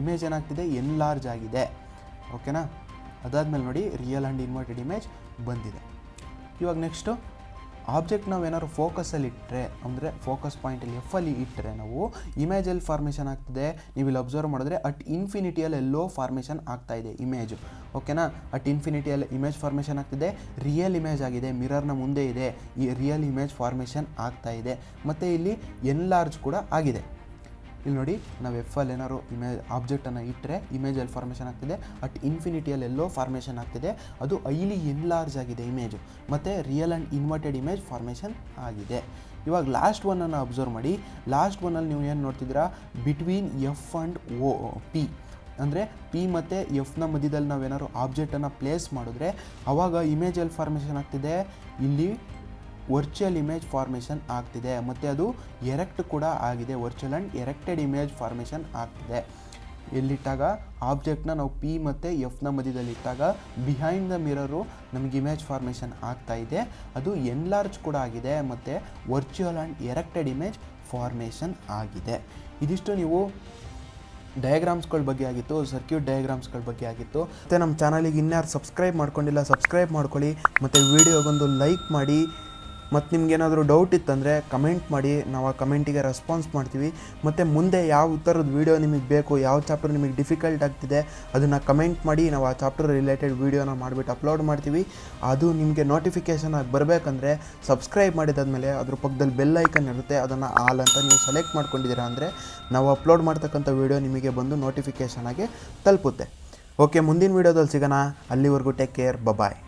ಇಮೇಜ್ ಏನಾಗ್ತಿದೆ ಎನ್ಲಾರ್ಜ್ ಆಗಿದೆ. ಓಕೆನಾ, ಅದಾದಮೇಲೆ ನೋಡಿ ರಿಯಲ್ ಆ್ಯಂಡ್ ಇನ್ವರ್ಟೆಡ್ ಇಮೇಜ್ ಬಂದಿದೆ. ಇವಾಗ ನೆಕ್ಸ್ಟು ಆಬ್ಜೆಕ್ಟ್ ನಾವೇನಾದ್ರು ಫೋಕಸಲ್ಲಿ ಇಟ್ಟರೆ, ಅಂದರೆ ಫೋಕಸ್ ಪಾಯಿಂಟಲ್ಲಿ ಎಫಲ್ಲಿ ಇಟ್ಟರೆ ನಾವು ಇಮೇಜಲ್ಲಿ ಫಾರ್ಮೇಷನ್ ಆಗ್ತಿದೆ. ನೀವು ಇಲ್ಲಿ ಅಬ್ಸರ್ವ್ ಮಾಡಿದ್ರೆ ಅಟ್ ಇನ್ಫಿನಿಟಿಯಲ್ಲಿ ಎಲ್ಲೋ ಫಾರ್ಮೇಷನ್ ಆಗ್ತಾ ಇದೆ ಇಮೇಜು. ಓಕೆನಾ, ಅಟ್ ಇನ್ಫಿನಿಟಿಯಲ್ಲಿ ಇಮೇಜ್ ಫಾರ್ಮೇಷನ್ ಆಗ್ತಿದೆ, ರಿಯಲ್ ಇಮೇಜ್ ಆಗಿದೆ, ಮಿರರ್ನ ಮುಂದೆ ಇದೆ, ಈ ರಿಯಲ್ ಇಮೇಜ್ ಫಾರ್ಮೇಷನ್ ಆಗ್ತಾ ಇದೆ. ಮತ್ತು ಇಲ್ಲಿ ಎನ್ಲಾರ್ಜ್ ಕೂಡ ಆಗಿದೆ. ಇಲ್ಲಿ ನೋಡಿ, ನಾವು ಎಫಲ್ಲಿ ಏನಾದ್ರು ಆಬ್ಜೆಕ್ಟನ್ನು ಇಟ್ಟರೆ ಇಮೇಜಲ್ಲಿ ಫಾರ್ಮೇಷನ್ ಆಗ್ತಿದೆ, ಅಟ್ ಇನ್ಫಿನಿಟಿಯಲ್ಲಿ ಎಲ್ಲೋ ಫಾರ್ಮೇಷನ್ ಆಗ್ತಿದೆ, ಅದು ಐಲಿ ಎನ್ಲಾರ್ಜ್ ಆಗಿದೆ ಇಮೇಜು, ಮತ್ತು real and inverted image formation ಆಗಿದೆ. ಇವಾಗ ಲಾಸ್ಟ್ ಒನ್ನನ್ನು ಅಬ್ಸರ್ವ್ ಮಾಡಿ. ಲಾಸ್ಟ್ ಒನ್ನಲ್ಲಿ ನೀವು ಏನು ನೋಡ್ತಿದ್ದೀರಾ, ಬಿಟ್ವೀನ್ ಎಫ್ ಆ್ಯಂಡ್ ಪಿ. ಅಂದರೆ ಪಿ ಮತ್ತು ಎಫ್ನ ಮಧ್ಯದಲ್ಲಿ ನಾವೇನಾದ್ರು ಆಬ್ಜೆಕ್ಟನ್ನು ಪ್ಲೇಸ್ ಮಾಡಿದ್ರೆ ಆವಾಗ ಇಮೇಜಲ್ಲಿ ಫಾರ್ಮೇಷನ್ ಆಗ್ತಿದೆ, ಇಲ್ಲಿ ವರ್ಚುವಲ್ ಇಮೇಜ್ ಫಾರ್ಮೇಷನ್ ಆಗ್ತಿದೆ ಮತ್ತು ಅದು ಎರೆಕ್ಟ್ ಕೂಡ ಆಗಿದೆ. Virtual and erected image formation ಆಗ್ತಿದೆ. ಎಲ್ಲಿಟ್ಟಾಗ ಆಬ್ಜೆಕ್ಟ್ನ ನಾವು ಪಿ ಮತ್ತು ಎಫ್ನ ಮಧ್ಯದಲ್ಲಿ ಇಟ್ಟಾಗ ಬಿಹೈಂಡ್ ದ ಮಿರರು ನಮಗೆ ಇಮೇಜ್ ಫಾರ್ಮೇಷನ್ ಆಗ್ತಾ ಇದೆ, ಅದು ಎನ್ಲಾರ್ಜ್ ಕೂಡ ಆಗಿದೆ ಮತ್ತು virtual and erected image formation ಆಗಿದೆ. ಇದಿಷ್ಟು ನೀವು ಡಯಾಗ್ರಾಮ್ಸ್ಗಳ ಬಗ್ಗೆ ಆಗಿತ್ತು, ಸರ್ಕ್ಯೂಟ್ ಡಯಾಗ್ರಾಮ್ಸ್ಗಳ ಬಗ್ಗೆ ಆಗಿತ್ತು. ಮತ್ತು ನಮ್ಮ ಚಾನಲಿಗೆ ಇನ್ಯಾರು ಸಬ್ಸ್ಕ್ರೈಬ್ ಮಾಡ್ಕೊಂಡಿಲ್ಲ ಸಬ್ಸ್ಕ್ರೈಬ್ ಮಾಡ್ಕೊಳ್ಳಿ, ಮತ್ತು ವೀಡಿಯೋಗೊಂದು ಲೈಕ್ ಮಾಡಿ. ಮತ್ತು ನಿಮ್ಗೇನಾದರೂ ಡೌಟ್ ಇತ್ತಂದರೆ ಕಮೆಂಟ್ ಮಾಡಿ, ನಾವು ಆ ಕಮೆಂಟಿಗೆ ರೆಸ್ಪಾನ್ಸ್ ಮಾಡ್ತೀವಿ. ಮತ್ತು ಮುಂದೆ ಯಾವ ಥರದ ವೀಡಿಯೋ ನಿಮಗೆ ಬೇಕು, ಯಾವ ಚಾಪ್ಟರ್ ನಿಮಗೆ ಡಿಫಿಕಲ್ಟ್ ಆಗ್ತಿದೆ ಅದನ್ನು ಕಮೆಂಟ್ ಮಾಡಿ, ನಾವು ಆ ಚಾಪ್ಟರ್ ರಿಲೇಟೆಡ್ ವೀಡಿಯೋನ ಮಾಡಿಬಿಟ್ಟು ಅಪ್ಲೋಡ್ ಮಾಡ್ತೀವಿ. ಅದು ನಿಮಗೆ ನೋಟಿಫಿಕೇಷನ್ ಆಗಿ ಬರಬೇಕಂದ್ರೆ ಸಬ್ಸ್ಕ್ರೈಬ್ ಮಾಡಿದಾದ್ಮೇಲೆ ಅದ್ರ ಪಕ್ಕದಲ್ಲಿ ಬೆಲ್ ಐಕನ್ ಇರುತ್ತೆ, ಅದನ್ನು ಆಲ್ ಅಂತ ನೀವು ಸೆಲೆಕ್ಟ್ ಮಾಡ್ಕೊಂಡಿದ್ದೀರಾ ಅಂದರೆ ನಾವು ಅಪ್ಲೋಡ್ ಮಾಡ್ತಕ್ಕಂಥ ವೀಡಿಯೋ ನಿಮಗೆ ಬಂದು ನೋಟಿಫಿಕೇಷನ್ ಆಗಿ ತಲುಪುತ್ತೆ. ಓಕೆ, ಮುಂದಿನ ವೀಡಿಯೋದಲ್ಲಿ ಸಿಗೋಣ. ಅಲ್ಲಿವರೆಗೂ ಟೇಕ್ ಕೇರ್, ಬಾಯ್.